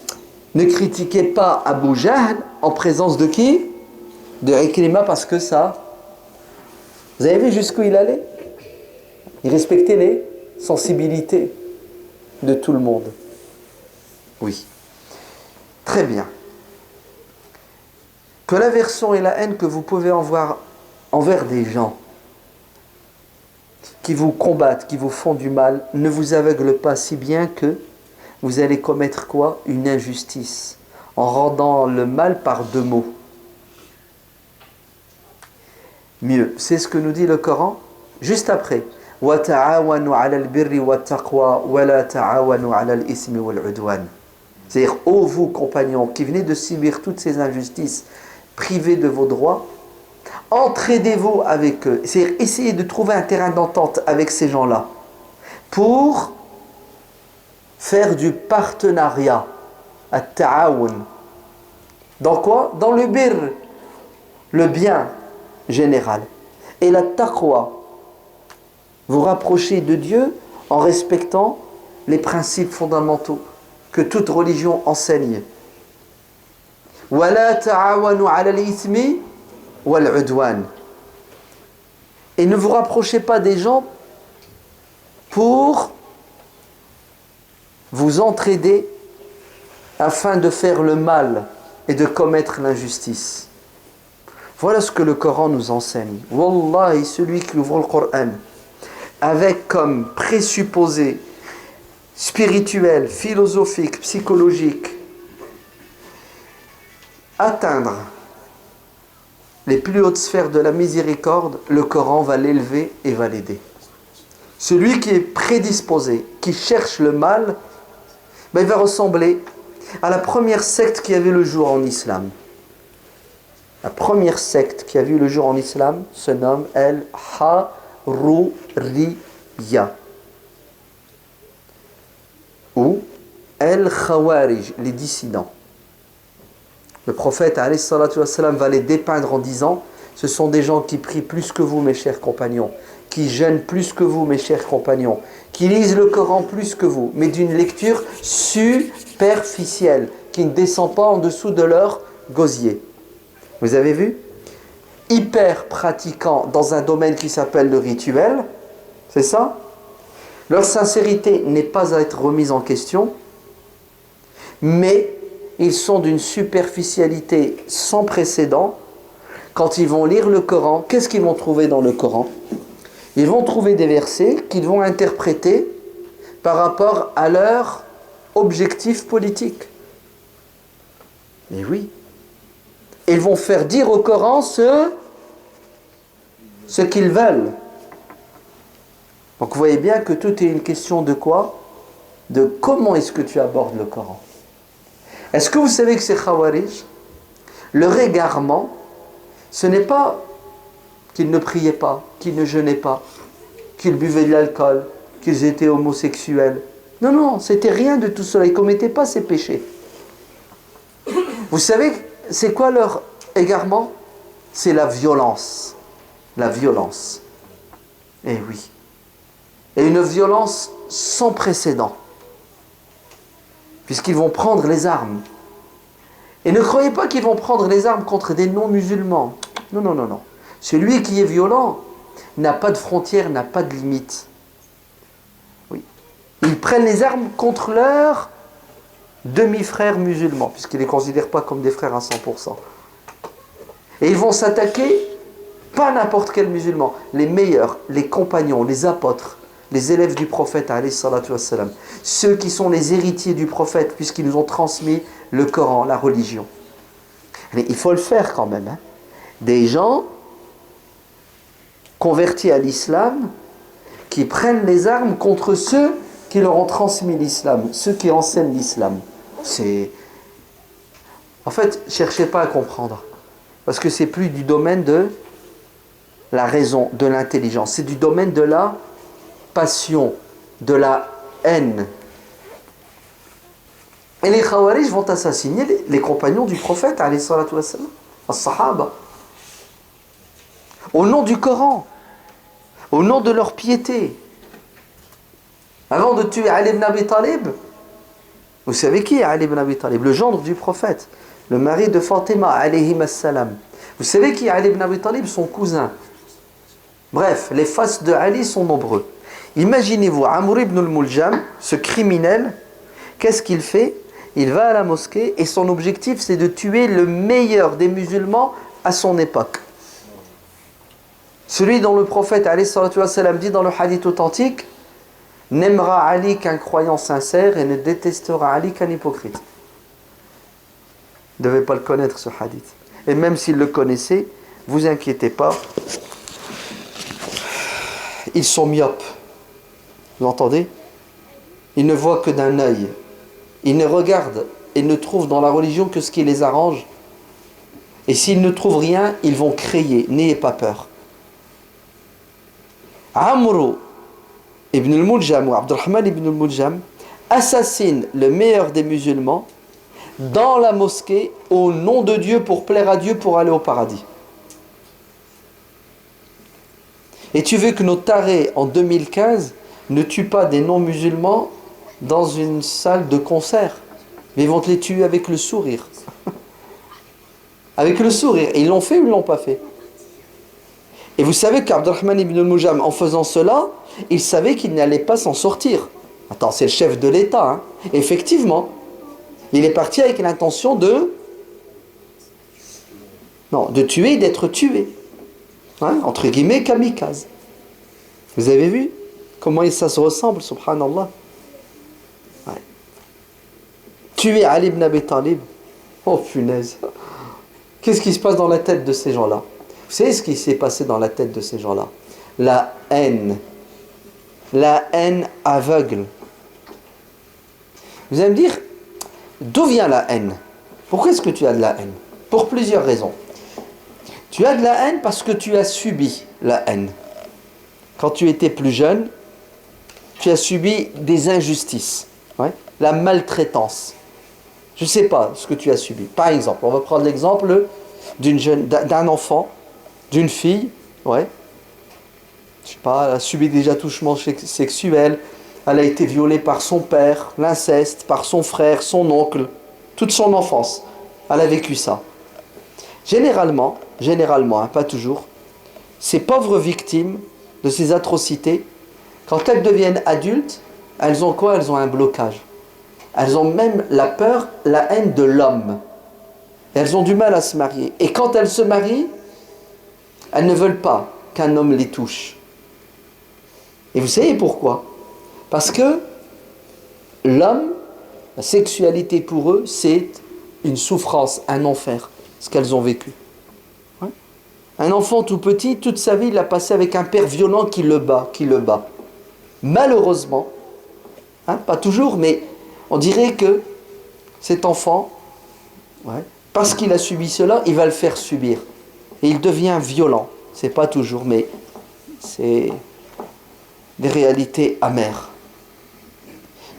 S1: ne critiquez pas Abu Jahl en présence de qui? De Ikrima, parce que ça... Vous avez vu jusqu'où il allait? Il respectait les sensibilités de tout le monde. Oui. Très bien. Que l'aversion et la haine que vous pouvez avoir envers des gens qui vous combattent, qui vous font du mal, ne vous aveugle pas si bien que vous allez commettre quoi? Une injustice, en rendant le mal par deux mots. Mieux, c'est ce que nous dit le Coran, juste après. وَتَعَاوَنُوا عَلَى الْبِرِّ وَالتَّقْوَى وَلَا تَعَاوَنُوا عَلَى الْإِثْمِ وَالْعُدْوَانِ. C'est-à-dire, ô vous compagnons qui venez de subir toutes ces injustices, privés de vos droits, entraidez-vous avec eux. C'est-à-dire, essayez de trouver un terrain d'entente avec ces gens-là pour faire du partenariat, at-ta'awun. Dans quoi? Dans le birr, le bien général. Et la taqwa, vous rapprocher de Dieu en respectant les principes fondamentaux que toute religion enseigne. وَلَا تَعَاوَنُوا عَلَى الْإِثْمِ وَالْعُدْوَانِ. Et ne vous rapprochez pas des gens pour vous entraider afin de faire le mal et de commettre l'injustice. Voilà ce que le Coran nous enseigne. Wallahi, celui qui ouvre le Coran avec comme présupposé spirituel, philosophique, psychologique, atteindre les plus hautes sphères de la miséricorde, le Coran va l'élever et va l'aider. Celui qui est prédisposé, qui cherche le mal, il va ressembler à la première secte qui a vu le jour en islam. La première secte qui a vu le jour en islam se nomme Al-Haruriyya ou Al-Khawarij, les dissidents. Le prophète alayhi salatu wassalam, va les dépeindre en disant: ce sont des gens qui prient plus que vous, mes chers compagnons, qui jeûnent plus que vous, mes chers compagnons, qui lisent le Coran plus que vous, mais d'une lecture superficielle, qui ne descend pas en dessous de leur gosier. Vous avez vu? Hyper pratiquants dans un domaine qui s'appelle le rituel, c'est ça? Leur sincérité n'est pas à être remise en question, mais ils sont d'une superficialité sans précédent. Quand ils vont lire le Coran, qu'est-ce qu'ils vont trouver dans le Coran? Ils vont trouver des versets qu'ils vont interpréter par rapport à leur objectif politique. Mais oui. Ils vont faire dire au Coran ce qu'ils veulent. Donc vous voyez bien que tout est une question de quoi? De comment est-ce que tu abordes le Coran. Est-ce que vous savez que ces Khawarij, leur égarement, ce n'est pas qu'ils ne priaient pas, qu'ils ne jeûnaient pas, qu'ils buvaient de l'alcool, qu'ils étaient homosexuels. Non, non, c'était rien de tout cela. Ils ne commettaient pas ces péchés. Vous savez, c'est quoi leur égarement? C'est la violence. La violence. Eh oui. Et une violence sans précédent. Puisqu'ils vont prendre les armes. Et ne croyez pas qu'ils vont prendre les armes contre des non-musulmans. Non, non, non, non. Celui qui est violent n'a pas de frontières, n'a pas de limites. Oui. Ils prennent les armes contre leurs demi-frères musulmans, puisqu'ils ne les considèrent pas comme des frères à 100%. Et ils vont s'attaquer, pas n'importe quel musulman, les meilleurs, les compagnons, les apôtres, les élèves du prophète, alayhi salatu wassalam, ceux qui sont les héritiers du prophète, puisqu'ils nous ont transmis le Coran, la religion. Mais il faut le faire quand même. Hein. Des gens convertis à l'islam qui prennent les armes contre ceux qui leur ont transmis l'islam, ceux qui enseignent l'islam. En fait, cherchez pas à comprendre. Parce que c'est plus du domaine de la raison, de l'intelligence. C'est du domaine de la passion, de la haine. Et les Khawarij vont assassiner les compagnons du prophète, alayhi salatu wassalam, as-sahaba. Au nom du Coran, au nom de leur piété. Avant de tuer Ali ibn Abi Talib, vous savez qui est Ali ibn Abi Talib? Le gendre du prophète, le mari de Fatima, alayhi assalam. Vous savez qui est Ali ibn Abi Talib? Son cousin. Bref, les faces de Ali sont nombreux. Imaginez-vous, Amr ibn al-Muljam, ce criminel, qu'est-ce qu'il fait? Il va à la mosquée et son objectif c'est de tuer le meilleur des musulmans à son époque. Celui dont le prophète alayhi salatu wassalam, dit dans le hadith authentique: n'aimera Ali qu'un croyant sincère et ne détestera Ali qu'un hypocrite. Vous ne devez pas le connaître ce hadith. Et même s'il le connaissait, vous inquiétez pas, ils sont myopes. Vous entendez? Ils ne voient que d'un œil. Ils ne regardent et ne trouvent dans la religion que ce qui les arrange. Et s'ils ne trouvent rien, ils vont crier. N'ayez pas peur. Amr ibn al-Muljam ou Abdurrahman ibn al-Muljam assassine le meilleur des musulmans dans la mosquée au nom de Dieu, pour plaire à Dieu, pour aller au paradis. Et tu veux que nos tarés en 2015 ne tuent pas des non-musulmans dans une salle de concert, mais ils vont te les tuer avec le sourire. Avec le sourire. Et ils l'ont fait ou ils ne l'ont pas fait? Et vous savez qu'Abdurrahman ibn al-Muljam, en faisant cela, il savait qu'il n'allait pas s'en sortir. Attends, c'est le chef de l'État. Hein. Effectivement, il est parti avec l'intention de tuer et d'être tué. Hein, entre guillemets, kamikaze. Vous avez vu comment ça se ressemble, subhanallah. Ouais. Tuer Ali ibn Abi Talib. Oh punaise. Qu'est-ce qui se passe dans la tête de ces gens-là? Vous savez ce qui s'est passé dans la tête de ces gens-là? La haine. La haine aveugle. Vous allez me dire, d'où vient la haine? Pourquoi est-ce que tu as de la haine? Pour plusieurs raisons. Tu as de la haine parce que tu as subi la haine. Quand tu étais plus jeune, tu as subi des injustices, ouais, la maltraitance. Je ne sais pas ce que tu as subi. Par exemple, on va prendre l'exemple d'un enfant, d'une fille, ouais. Je sais pas, elle a subi des attouchements sexuels, elle a été violée par son père, l'inceste, par son frère, son oncle, toute son enfance. Elle a vécu ça. Généralement, hein, pas toujours, ces pauvres victimes de ces atrocités, quand elles deviennent adultes, elles ont quoi? Elles ont un blocage. Elles ont même la peur, la haine de l'homme. Elles ont du mal à se marier. Et quand elles se marient, elles ne veulent pas qu'un homme les touche. Et vous savez pourquoi? Parce que l'homme, la sexualité pour eux, c'est une souffrance, un enfer, ce qu'elles ont vécu. Ouais. Un enfant tout petit, toute sa vie, il l'a passé avec un père violent qui le bat. Malheureusement, hein, pas toujours, mais on dirait que cet enfant, ouais, parce qu'il a subi cela, il va le faire subir. Et il devient violent. C'est pas toujours, mais c'est des réalités amères.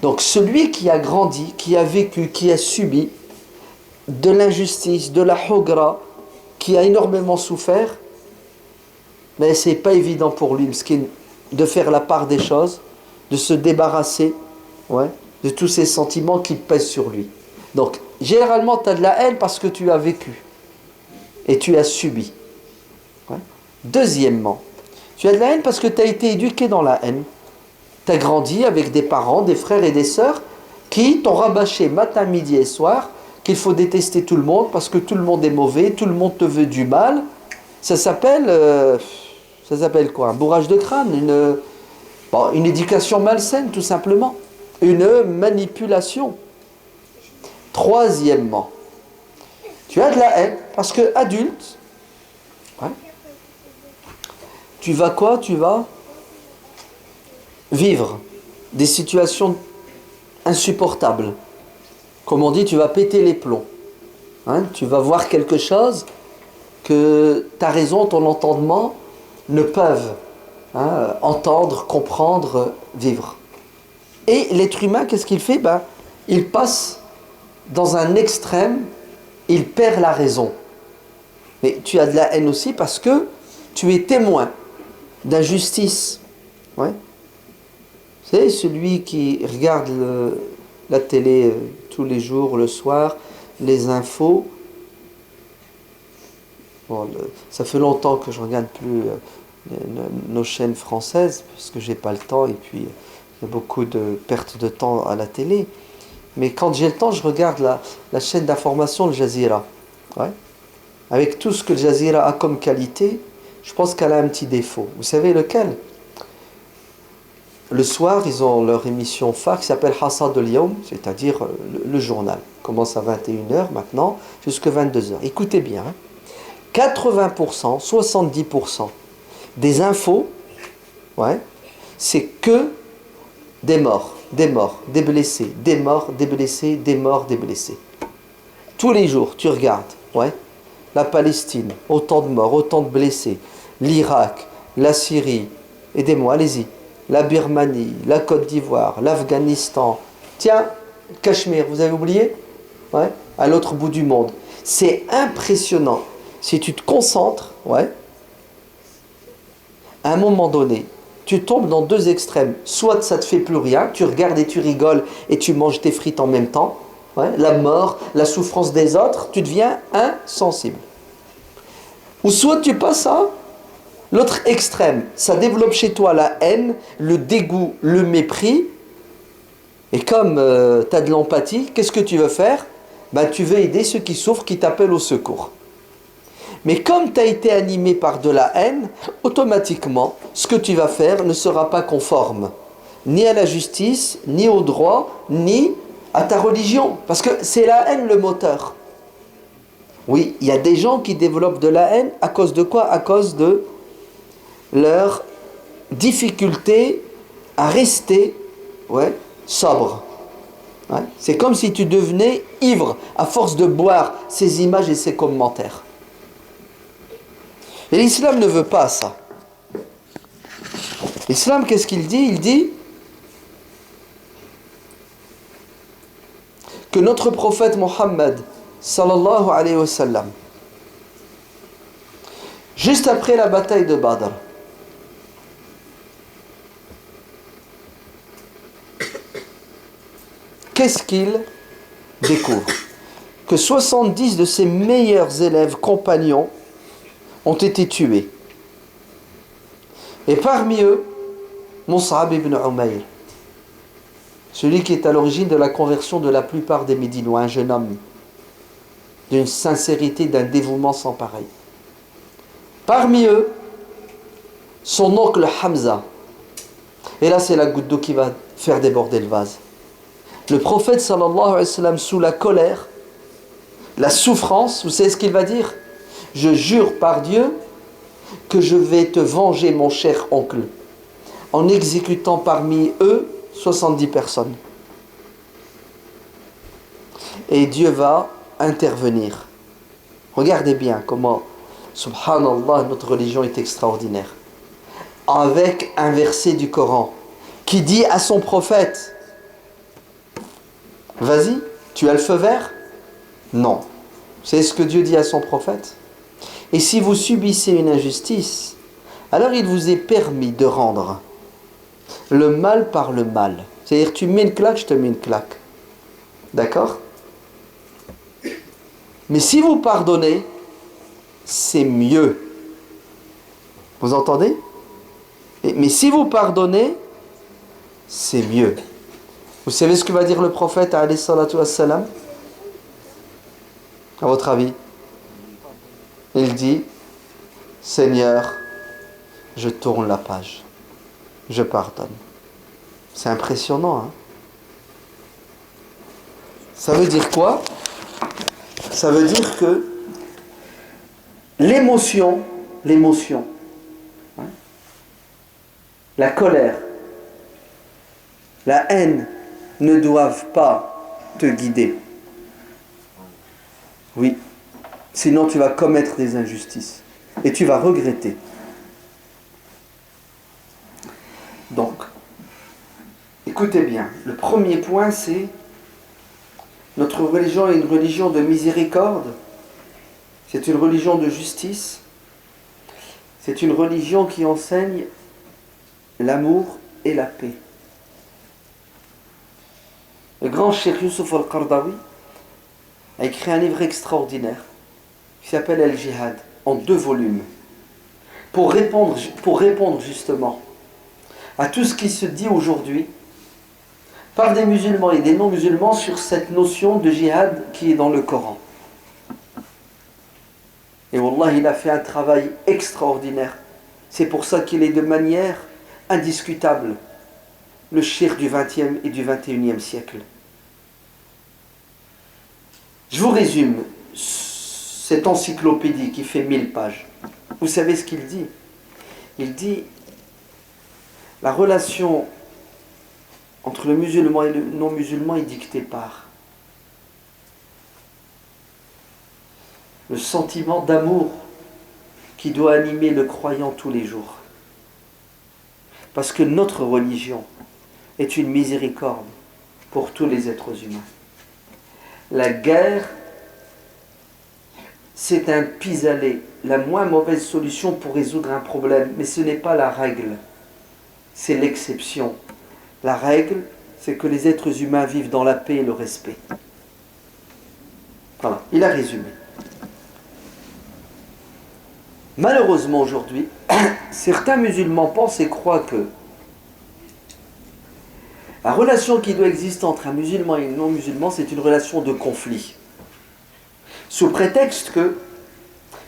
S1: Donc celui qui a grandi, qui a vécu, qui a subi de l'injustice, de la hugra, qui a énormément souffert, mais c'est pas évident pour lui, de faire la part des choses, de se débarrasser, ouais, de tous ces sentiments qui pèsent sur lui. Donc généralement tu as de la haine parce que tu as vécu et tu as subi. Ouais. Deuxièmement, tu as de la haine parce que tu as été éduqué dans la haine. Tu as grandi avec des parents, des frères et des sœurs qui t'ont rabâché matin, midi et soir qu'il faut détester tout le monde parce que tout le monde est mauvais, tout le monde te veut du mal. Ça s'appelle quoi? Un bourrage de crâne, une éducation malsaine tout simplement, une manipulation. Troisièmement, tu as de la haine parce que adulte, ouais, tu vas quoi? Tu vas vivre des situations insupportables. Comme on dit, tu vas péter les plombs. Hein? Tu vas voir quelque chose que ta raison, ton entendement ne peuvent, hein, entendre, comprendre, vivre. Et l'être humain, qu'est-ce qu'il fait? Il passe dans un extrême, il perd la raison. Mais tu as de la haine aussi parce que tu es témoin d'injustice. Ouais. Vous savez, celui qui regarde la télé tous les jours, le soir, les infos. Bon, ça fait longtemps que je ne regarde plus nos chaînes françaises, parce que j'ai pas le temps, et puis il y a beaucoup de perte de temps à la télé. Mais quand j'ai le temps, je regarde la chaîne d'information, le Jazeera. Ouais. Avec tout ce que le Jazeera a comme qualité, je pense qu'elle a un petit défaut. Vous savez lequel? Le soir, ils ont leur émission phare qui s'appelle Hassad al-Yawm, c'est-à-dire le journal. Commence à 21h maintenant, jusqu'à 22h. Écoutez bien, hein. 80%, 70% des infos, ouais, c'est que des morts, des blessés, des morts, des blessés, des morts, des blessés. Tous les jours, tu regardes, ouais, la Palestine, autant de morts, autant de blessés, l'Irak, la Syrie, aidez-moi, allez-y. La Birmanie, la Côte d'Ivoire, l'Afghanistan. Tiens, Cachemire, vous avez oublié? Ouais, à l'autre bout du monde. C'est impressionnant. Si tu te concentres, ouais, à un moment donné, tu tombes dans deux extrêmes. Soit ça te fait plus rien, tu regardes et tu rigoles et tu manges tes frites en même temps. Ouais, la mort, la souffrance des autres, tu deviens insensible. Ou soit tu passes à l'autre extrême, ça développe chez toi la haine, le dégoût, le mépris. Et comme tu as de l'empathie, qu'est-ce que tu veux faire? Tu veux aider ceux qui souffrent, qui t'appellent au secours. Mais comme tu as été animé par de la haine, automatiquement, ce que tu vas faire ne sera pas conforme, ni à la justice, ni au droit, ni à ta religion. Parce que c'est la haine le moteur. Oui, il y a des gens qui développent de la haine à cause de quoi? À cause de leur difficulté à rester, ouais, sobre. Ouais. C'est comme si tu devenais ivre à force de boire ces images et ces commentaires. Et l'islam ne veut pas ça. L'islam, qu'est-ce qu'il dit? Il dit que notre prophète Mohammed sallallahu alayhi wa sallam, juste après la bataille de Badr, qu'est-ce qu'il découvre? Que 70 de ses meilleurs élèves compagnons ont été tués. Et parmi eux, Mus'ab ibn Umayr, celui qui est à l'origine de la conversion de la plupart des Médinois, un jeune homme d'une sincérité, d'un dévouement sans pareil. Parmi eux, son oncle Hamza. Et là, c'est la goutte d'eau qui va faire déborder le vase. Le prophète sallallahu alayhi wa sallam, sous la colère, la souffrance, vous savez ce qu'il va dire? Je jure par Dieu que je vais te venger, mon cher oncle, en exécutant parmi eux 70 personnes. Et Dieu va intervenir. Regardez bien comment, subhanallah, notre religion est extraordinaire. Avec un verset du Coran qui dit à son prophète, vas-y, tu as le feu vert? Non. C'est ce que Dieu dit à son prophète. Et si vous subissez une injustice, alors il vous est permis de rendre le mal par le mal. C'est-à-dire, tu mets une claque, je te mets une claque. D'accord? Mais si vous pardonnez, c'est mieux. Vous entendez? Mais si vous pardonnez, c'est mieux. Vous savez ce que va dire le prophète alayhi salatu wassalam? À votre avis? Il dit, Seigneur, je tourne la page, je pardonne. C'est impressionnant, hein? Ça veut dire quoi? Ça veut dire que l'émotion, hein, la colère, la haine ne doivent pas te guider. Oui, sinon tu vas commettre des injustices et tu vas regretter. Donc, écoutez bien, le premier point c'est notre religion est une religion de miséricorde, c'est une religion de justice, c'est une religion qui enseigne l'amour et la paix. Le grand Cheikh Youssef al-Qardawi a écrit un livre extraordinaire qui s'appelle Al-Jihad, en 2 volumes, pour répondre justement à tout ce qui se dit aujourd'hui par des musulmans et des non-musulmans sur cette notion de jihad qui est dans le Coran. Et Wallah, il a fait un travail extraordinaire. C'est pour ça qu'il est de manière indiscutable le cheikh du 20e et du 21e siècle. Je vous résume cette encyclopédie qui fait 1000 pages. Vous savez ce qu'il dit? Il dit la relation entre le musulman et le non-musulman est dictée par le sentiment d'amour qui doit animer le croyant tous les jours. Parce que notre religion est une miséricorde pour tous les êtres humains. La guerre, c'est un pis-aller, la moins mauvaise solution pour résoudre un problème, mais ce n'est pas la règle, c'est l'exception. La règle, c'est que les êtres humains vivent dans la paix et le respect. Voilà, il a résumé. Malheureusement aujourd'hui, certains musulmans pensent et croient que la relation qui doit exister entre un musulman et un non-musulman, c'est une relation de conflit. Sous prétexte que,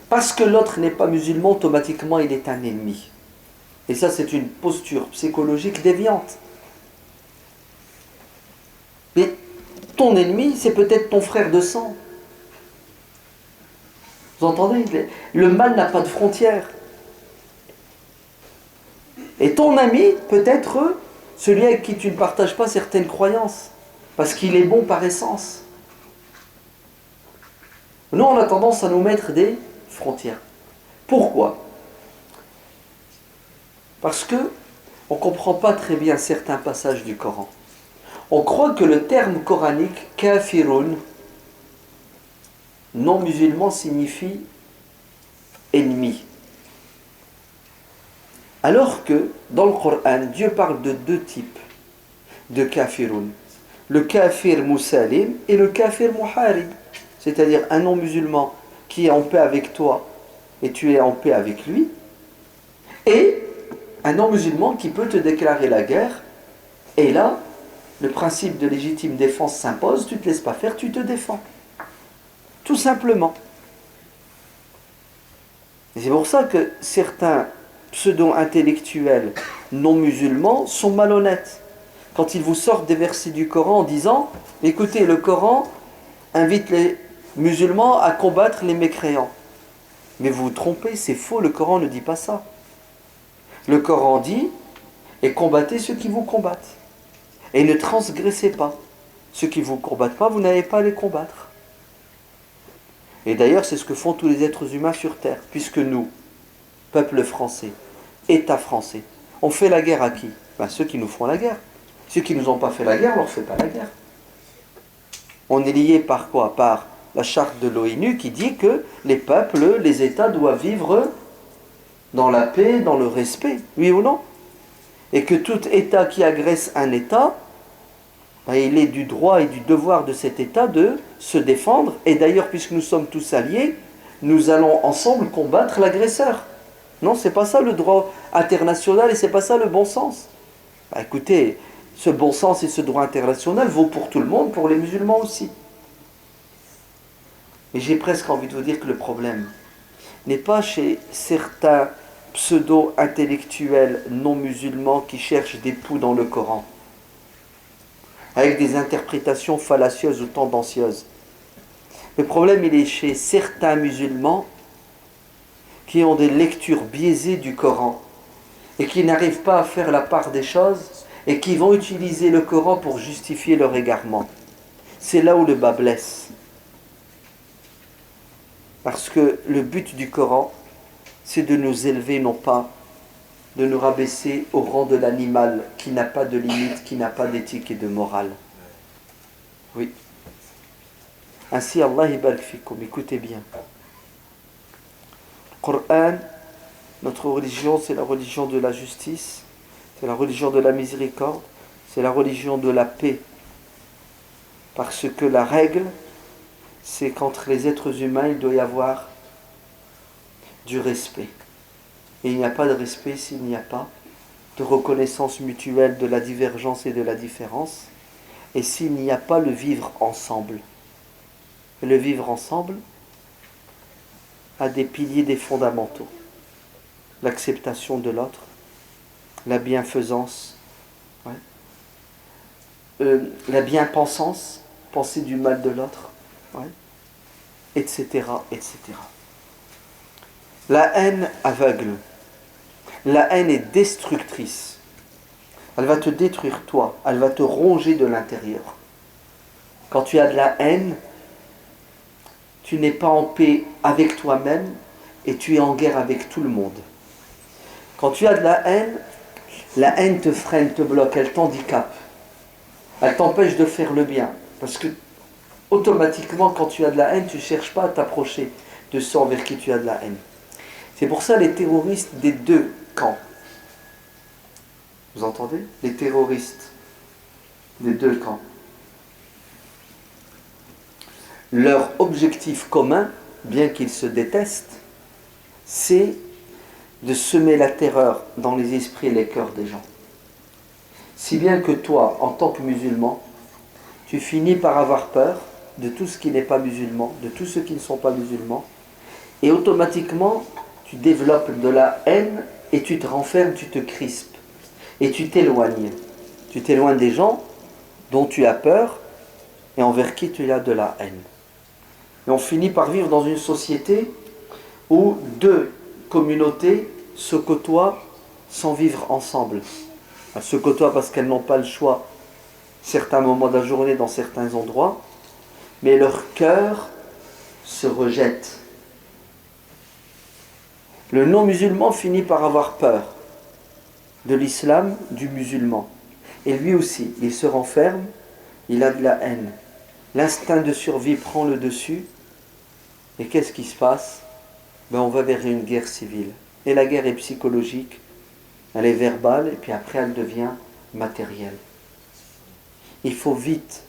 S1: parce que l'autre n'est pas musulman, automatiquement il est un ennemi. Et ça, c'est une posture psychologique déviante. Mais ton ennemi, c'est peut-être ton frère de sang. Vous entendez? Le mal n'a pas de frontières. Et ton ami peut être celui avec qui tu ne partages pas certaines croyances, parce qu'il est bon par essence. Nous, on a tendance à nous mettre des frontières. Pourquoi? Parce que on ne comprend pas très bien certains passages du Coran. On croit que le terme coranique, kafirun, non-musulman signifie ennemi. Alors que dans le Coran, Dieu parle de deux types de kafirun. Le kafir musalim et le kafir muharib. C'est-à-dire un non-musulman qui est en paix avec toi et tu es en paix avec lui. Et un non-musulman qui peut te déclarer la guerre. Et là, le principe de légitime défense s'impose, tu ne te laisses pas faire, tu te défends. Tout simplement. Et c'est pour ça que certains pseudo-intellectuels non-musulmans sont malhonnêtes. Quand ils vous sortent des versets du Coran en disant « Écoutez, le Coran invite les musulmans à combattre les mécréants. » Mais vous vous trompez, c'est faux, le Coran ne dit pas ça. Le Coran dit « Et combattez ceux qui vous combattent. » Et ne transgressez pas. Ceux qui ne vous combattent pas, vous n'allez pas à les combattre. Et d'ailleurs, c'est ce que font tous les êtres humains sur Terre. Puisque nous, peuple français, État français, on fait la guerre à qui? Ceux qui nous font la guerre. Ceux qui ne nous ont pas fait la guerre, on ne leur fait pas la guerre. On est lié par quoi? Par la charte de l'ONU qui dit que les peuples, les États doivent vivre dans la paix, dans le respect. Oui ou non? Et que tout État qui agresse un État, il est du droit et du devoir de cet État de se défendre. Et d'ailleurs, puisque nous sommes tous alliés, nous allons ensemble combattre l'agresseur. Non, c'est pas ça le droit international et c'est pas ça le bon sens. Écoutez, ce bon sens et ce droit international vaut pour tout le monde, pour les musulmans aussi. Et j'ai presque envie de vous dire que le problème n'est pas chez certains pseudo-intellectuels non-musulmans qui cherchent des poux dans le Coran, avec des interprétations fallacieuses ou tendancieuses. Le problème, il est chez certains musulmans qui ont des lectures biaisées du Coran et qui n'arrivent pas à faire la part des choses et qui vont utiliser le Coran pour justifier leur égarement. C'est là où le bas blesse. Parce que le but du Coran, c'est de nous élever, non pas de nous rabaisser au rang de l'animal qui n'a pas de limite, qui n'a pas d'éthique et de morale. Oui. Ainsi, Allah ibarak fikum, écoutez bien. Le Coran, notre religion, c'est la religion de la justice, c'est la religion de la miséricorde, c'est la religion de la paix. Parce que la règle, c'est qu'entre les êtres humains, il doit y avoir du respect. Et il n'y a pas de respect s'il n'y a pas de reconnaissance mutuelle de la divergence et de la différence, et s'il n'y a pas le vivre ensemble. Et le vivre ensemble a des piliers, des fondamentaux. L'acceptation de l'autre, la bienfaisance, la bien-pensance, penser du mal de l'autre, etc., etc. La haine aveugle. La haine est destructrice. Elle va te détruire toi. Elle va te ronger de l'intérieur. Quand tu as de la haine, tu n'es pas en paix avec toi-même et tu es en guerre avec tout le monde. Quand tu as de la haine te freine, te bloque, elle t'handicape. Elle t'empêche de faire le bien. Parce que automatiquement, quand tu as de la haine, tu ne cherches pas à t'approcher de ceux envers qui tu as de la haine. C'est pour ça les terroristes des deux camps. Vous entendez? Les terroristes des deux camps. Leur objectif commun, bien qu'ils se détestent, c'est de semer la terreur dans les esprits et les cœurs des gens. Si bien que toi, en tant que musulman, tu finis par avoir peur de tout ce qui n'est pas musulman, de tous ceux qui ne sont pas musulmans, et automatiquement, tu développes de la haine et tu te renfermes, tu te crispes et tu t'éloignes. Tu t'éloignes des gens dont tu as peur et envers qui tu as de la haine. Et on finit par vivre dans une société où deux communautés se côtoient sans vivre ensemble. Elles se côtoient parce qu'elles n'ont pas le choix certains moments de la journée dans certains endroits, mais leur cœur se rejette. Le non-musulman finit par avoir peur de l'islam, du musulman. Et lui aussi, il se renferme, il a de la haine. L'instinct de survie prend le dessus. Et qu'est-ce qui se passe? On va vers une guerre civile. Et la guerre est psychologique, elle est verbale, et puis après elle devient matérielle. Il faut vite,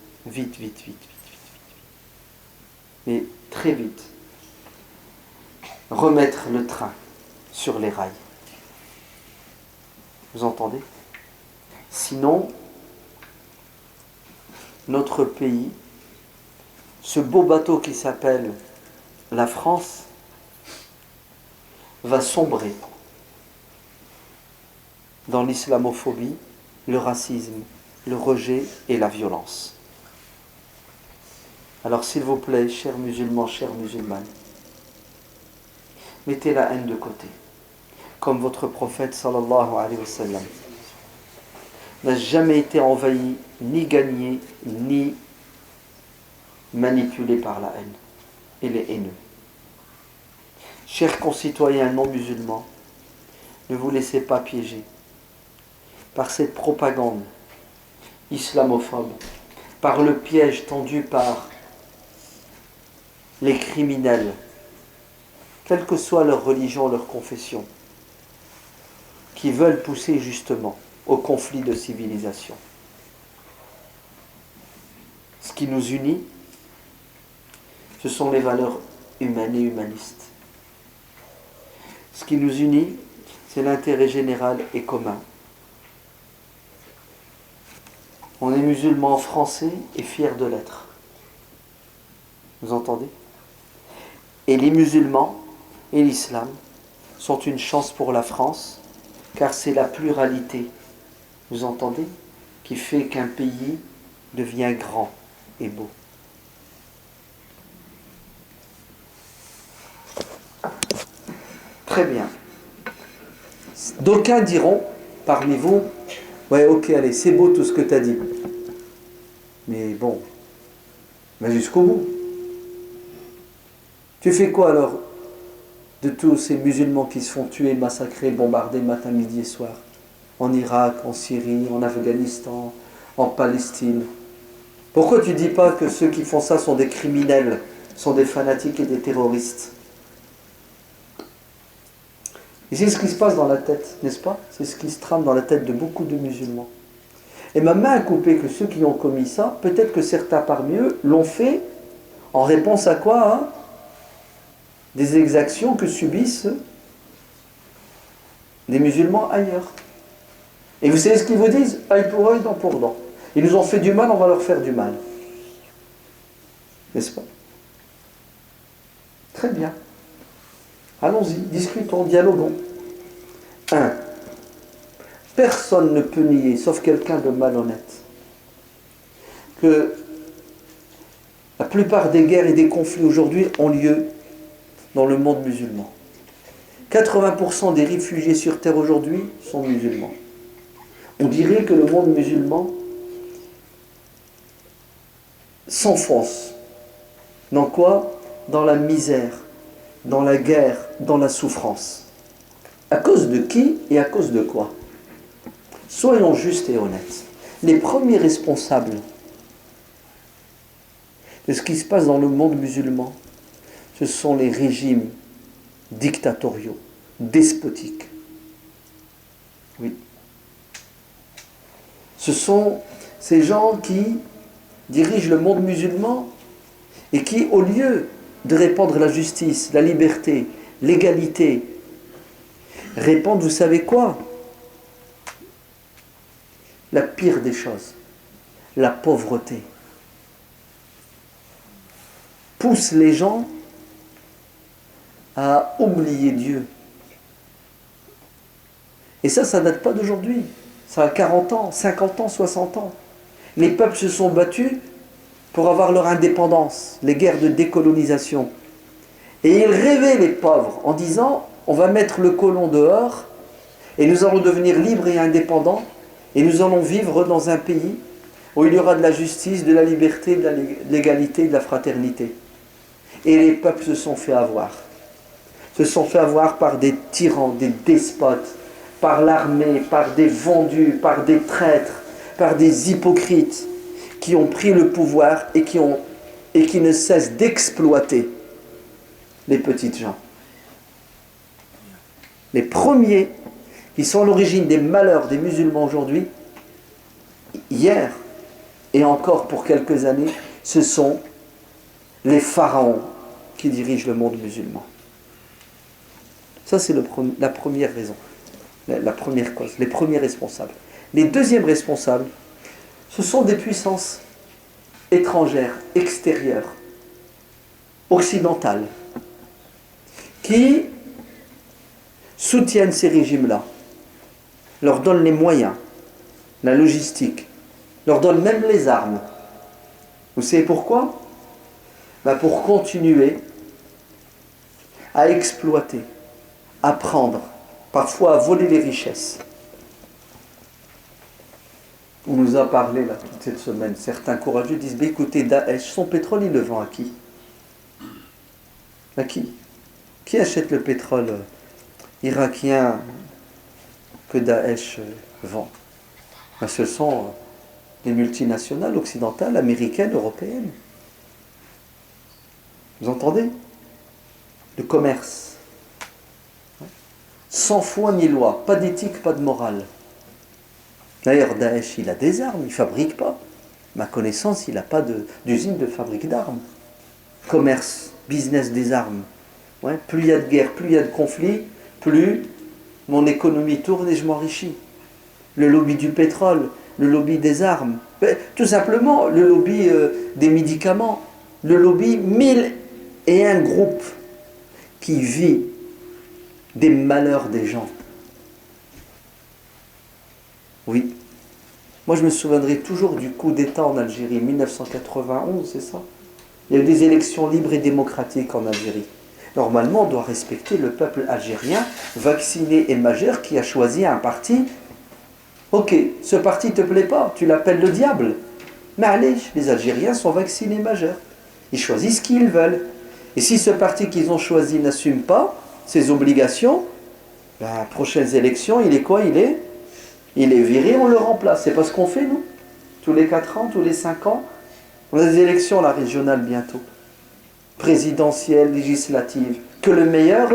S1: mais très vite, remettre le train sur les rails. Vous entendez? Sinon, notre pays, ce beau bateau qui s'appelle la France, va sombrer dans l'islamophobie, le racisme, le rejet et la violence. Alors s'il vous plaît, chers musulmans, chères musulmanes, mettez la haine de côté. Comme votre prophète sallallahu alayhi wa sallam n'a jamais été envahi, ni gagné, ni manipulé par la haine. Il est haineux. Chers concitoyens non musulmans, ne vous laissez pas piéger par cette propagande islamophobe, par le piège tendu par les criminels, quelle que soit leur religion, leur confession, qui veulent pousser justement au conflit de civilisation. Ce qui nous unit, ce sont les valeurs humaines et humanistes. Ce qui nous unit, c'est l'intérêt général et commun. On est musulmans français et fiers de l'être. Vous entendez? Et les musulmans et l'islam sont une chance pour la France, car c'est la pluralité, vous entendez, qui fait qu'un pays devient grand et beau. Très bien. D'aucuns diront, parmi vous, ouais, ok, allez, c'est beau tout ce que tu as dit. Mais bon, va jusqu'au bout. Tu fais quoi alors de tous ces musulmans qui se font tuer, massacrer, bombarder matin, midi et soir? En Irak, en Syrie, en Afghanistan, en Palestine. Pourquoi tu ne dis pas que ceux qui font ça sont des criminels, sont des fanatiques et des terroristes? Et c'est ce qui se passe dans la tête, n'est-ce pas? C'est ce qui se trame dans la tête de beaucoup de musulmans. Et ma main a coupé que ceux qui ont commis ça, peut-être que certains parmi eux l'ont fait en réponse à quoi, hein? Des exactions que subissent des musulmans ailleurs. Et vous savez ce qu'ils vous disent? Œil pour œil, dent pour dent. Ils nous ont fait du mal, on va leur faire du mal. N'est-ce pas? Très bien. Allons-y, discutons, dialoguons. 1. Personne ne peut nier, sauf quelqu'un de malhonnête, que la plupart des guerres et des conflits aujourd'hui ont lieu dans le monde musulman. 80% des réfugiés sur terre aujourd'hui sont musulmans. On dirait que le monde musulman s'enfonce. Dans quoi? Dans la misère, dans la guerre, dans la souffrance. À cause de qui et à cause de quoi? Soyons justes et honnêtes. Les premiers responsables de ce qui se passe dans le monde musulman, ce sont les régimes dictatoriaux, despotiques. Oui. Ce sont ces gens qui dirigent le monde musulman et qui, au lieu de répandre la justice, la liberté, l'égalité, répandent, vous savez quoi? La pire des choses, la pauvreté. Pousse les gens à oublier Dieu. Et ça date pas d'aujourd'hui. Ça a 40 ans, 50 ans, 60 ans. Les peuples se sont battus pour avoir leur indépendance, les guerres de décolonisation. Et ils rêvaient, les pauvres, en disant, on va mettre le colon dehors et nous allons devenir libres et indépendants et nous allons vivre dans un pays où il y aura de la justice, de la liberté, de l'égalité, de la fraternité. Et les peuples se sont fait avoir. Se sont fait avoir par des tyrans, des despotes, par l'armée, par des vendus, par des traîtres, par des hypocrites qui ont pris le pouvoir et qui ont et qui ne cesse d'exploiter les petites gens. Les premiers qui sont à l'origine des malheurs des musulmans aujourd'hui, hier et encore pour quelques années, ce sont les pharaons qui dirigent le monde musulman. Ça, c'est la première raison, la première cause, les premiers responsables. Les deuxièmes responsables, ce sont des puissances étrangères, extérieures, occidentales, qui soutiennent ces régimes-là, leur donnent les moyens, la logistique, leur donnent même les armes. Vous savez pourquoi ? Pour continuer à exploiter, à prendre, parfois à voler les richesses. On nous a parlé là toute cette semaine, certains courageux disent, écoutez, Daesh, son pétrole, il le vend à qui ? À qui ? Qui achète le pétrole irakien que Daesh vend ? Ce sont les multinationales occidentales, américaines, européennes. Vous entendez ? Le commerce. Sans foi ni loi, pas d'éthique, pas de morale. D'ailleurs, Daesh, il a des armes, il ne fabrique pas. À ma connaissance, il n'a pas d'usine de fabrique d'armes. Commerce, business des armes. Ouais, plus il y a de guerre, plus il y a de conflits, plus mon économie tourne et je m'enrichis. Le lobby du pétrole, le lobby des armes, tout simplement le lobby des médicaments, le lobby 1001 groupes qui vit des malheurs des gens. Oui. Moi, je me souviendrai toujours du coup d'État en Algérie, 1991, c'est ça ? Il y a eu des élections libres et démocratiques en Algérie. Normalement, on doit respecter le peuple algérien, vacciné et majeur, qui a choisi un parti. Ok, ce parti ne te plaît pas, tu l'appelles le diable. Mais allez, les Algériens sont vaccinés majeurs. Ils choisissent qui ils veulent. Et si ce parti qu'ils ont choisi n'assume pas ses obligations, prochaines élections, il est quoi ? Il est viré, on le remplace. C'est pas ce qu'on fait, nous ? Tous les 4 ans, tous les 5 ans. On a des élections, la régionale, bientôt. Présidentielle, législative. Que le meilleur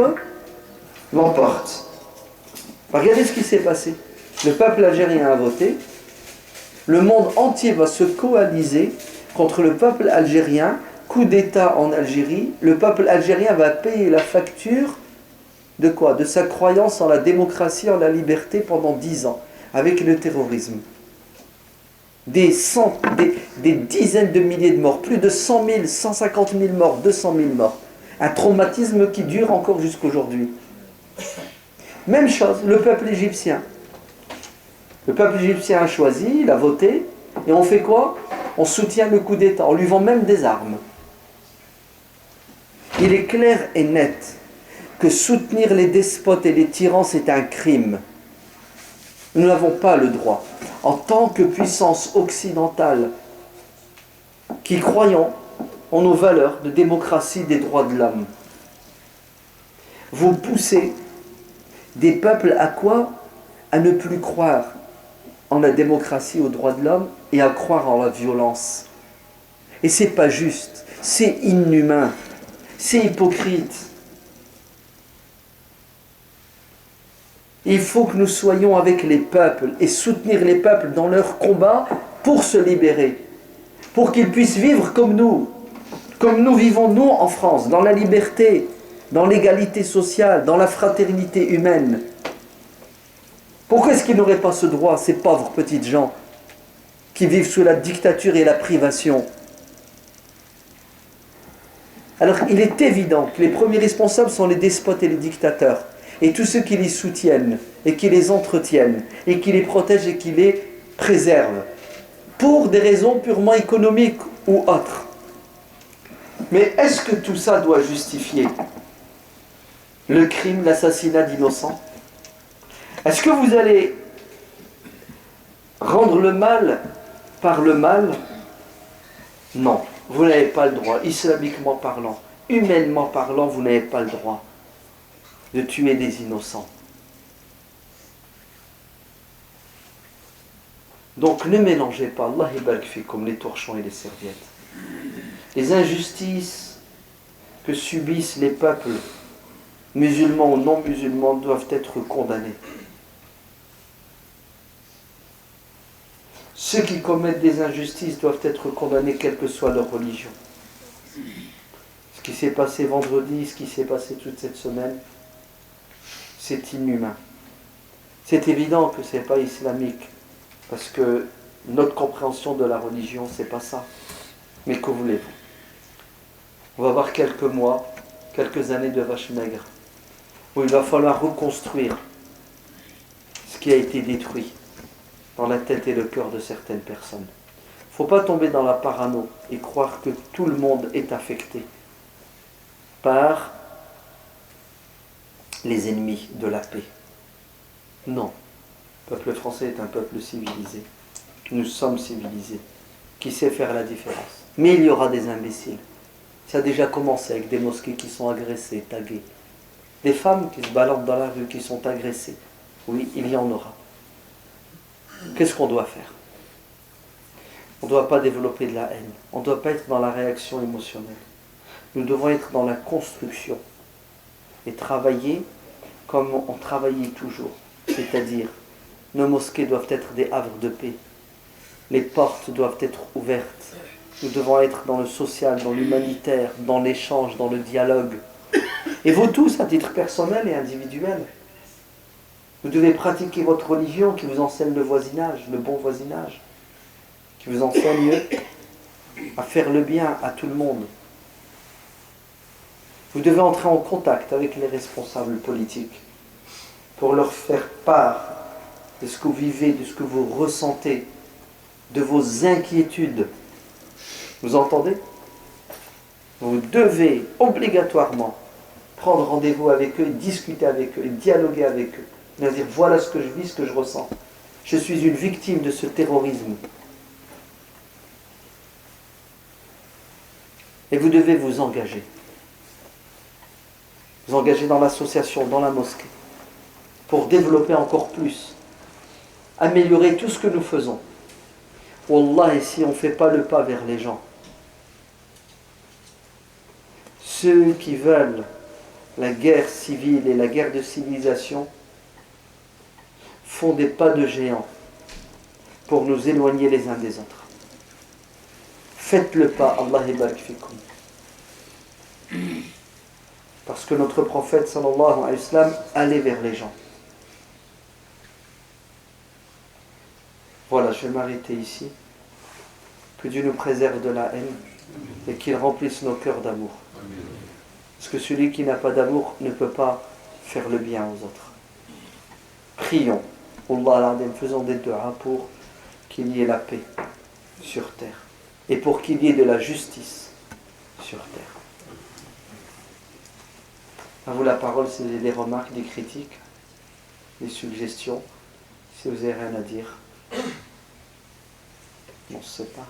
S1: l'emporte. Regardez ce qui s'est passé. Le peuple algérien a voté. Le monde entier va se coaliser contre le peuple algérien. Coup d'État en Algérie. Le peuple algérien va payer la facture de quoi ? De sa croyance en la démocratie, en la liberté pendant 10 ans. Avec le terrorisme. Des dizaines de milliers de morts. Plus de 100 000, 150 000 morts, 200 000 morts. Un traumatisme qui dure encore jusqu'aujourd'hui. Même chose, le peuple égyptien. Le peuple égyptien a choisi, il a voté, et on fait quoi ? On soutient le coup d'État, on lui vend même des armes. Il est clair et net que soutenir les despotes et les tyrans, c'est un crime. Nous n'avons pas le droit, en tant que puissance occidentale, qui croyons en nos valeurs de démocratie, des droits de l'homme. Vous poussez des peuples à quoi ? À ne plus croire en la démocratie, aux droits de l'homme, et à croire en la violence. Et c'est pas juste, c'est inhumain, c'est hypocrite. Il faut que nous soyons avec les peuples et soutenir les peuples dans leur combat pour se libérer, pour qu'ils puissent vivre comme nous vivons nous en France, dans la liberté, dans l'égalité sociale, dans la fraternité humaine. Pourquoi est-ce qu'ils n'auraient pas ce droit, ces pauvres petites gens qui vivent sous la dictature et la privation ? Alors il est évident que les premiers responsables sont les despotes et les dictateurs, et tous ceux qui les soutiennent, et qui les entretiennent, et qui les protègent et qui les préservent, pour des raisons purement économiques ou autres. Mais est-ce que tout ça doit justifier le crime, l'assassinat d'innocents ? Est-ce que vous allez rendre le mal par le mal ? Non, vous n'avez pas le droit, islamiquement parlant, humainement parlant, vous n'avez pas le droit de tuer des innocents. Donc ne mélangez pas, Allah ibarak fikum, les torchons et les serviettes. Les injustices que subissent les peuples, musulmans ou non musulmans, doivent être condamnées. Ceux qui commettent des injustices doivent être condamnés quelle que soit leur religion. Ce qui s'est passé vendredi, ce qui s'est passé toute cette semaine, c'est inhumain. C'est évident que ce n'est pas islamique, parce que notre compréhension de la religion, c'est pas ça. Mais que voulez-vous? On va avoir quelques mois, quelques années de vache maigre, où il va falloir reconstruire ce qui a été détruit dans la tête et le cœur de certaines personnes. Il ne faut pas tomber dans la parano et croire que tout le monde est affecté par les ennemis de la paix. Non. Le peuple français est un peuple civilisé. Nous sommes civilisés, qui sait faire la différence. Mais il y aura des imbéciles. Ça a déjà commencé avec des mosquées qui sont agressées, taguées. Des femmes qui se baladent dans la rue, qui sont agressées. Oui, il y en aura. Qu'est-ce qu'on doit faire? On ne doit pas développer de la haine. On ne doit pas être dans la réaction émotionnelle. Nous devons être dans la construction et travailler comme on travaillait toujours. C'est-à-dire, nos mosquées doivent être des havres de paix. Les portes doivent être ouvertes. Nous devons être dans le social, dans l'humanitaire, dans l'échange, dans le dialogue. Et vous tous, à titre personnel et individuel, vous devez pratiquer votre religion qui vous enseigne le voisinage, le bon voisinage, qui vous enseigne à faire le bien à tout le monde. Vous devez entrer en contact avec les responsables politiques pour leur faire part de ce que vous vivez, de ce que vous ressentez, de vos inquiétudes. Vous entendez? Vous devez obligatoirement prendre rendez-vous avec eux, discuter avec eux, dialoguer avec eux. Dire voilà ce que je vis, ce que je ressens. Je suis une victime de ce terrorisme. Et vous devez vous engager. Vous engager dans l'association, dans la mosquée, pour développer encore plus, améliorer tout ce que nous faisons. Wallah, et si on ne fait pas le pas vers les gens, ceux qui veulent la guerre civile et la guerre de civilisation font des pas de géant pour nous éloigner les uns des autres. Faites le pas, Allah yabarak fikum. Parce que notre prophète sallallahu alayhi wa sallam allait vers les gens. Voilà, je vais m'arrêter ici. Que Dieu nous préserve de la haine et qu'il remplisse nos cœurs d'amour. Parce que celui qui n'a pas d'amour ne peut pas faire le bien aux autres. Prions, Allah al-Azim, faisons des du'as pour qu'il y ait la paix sur terre et pour qu'il y ait de la justice sur terre. À vous la parole, c'est des remarques, des critiques, des suggestions. Si vous n'avez rien à dire, on ne sait pas.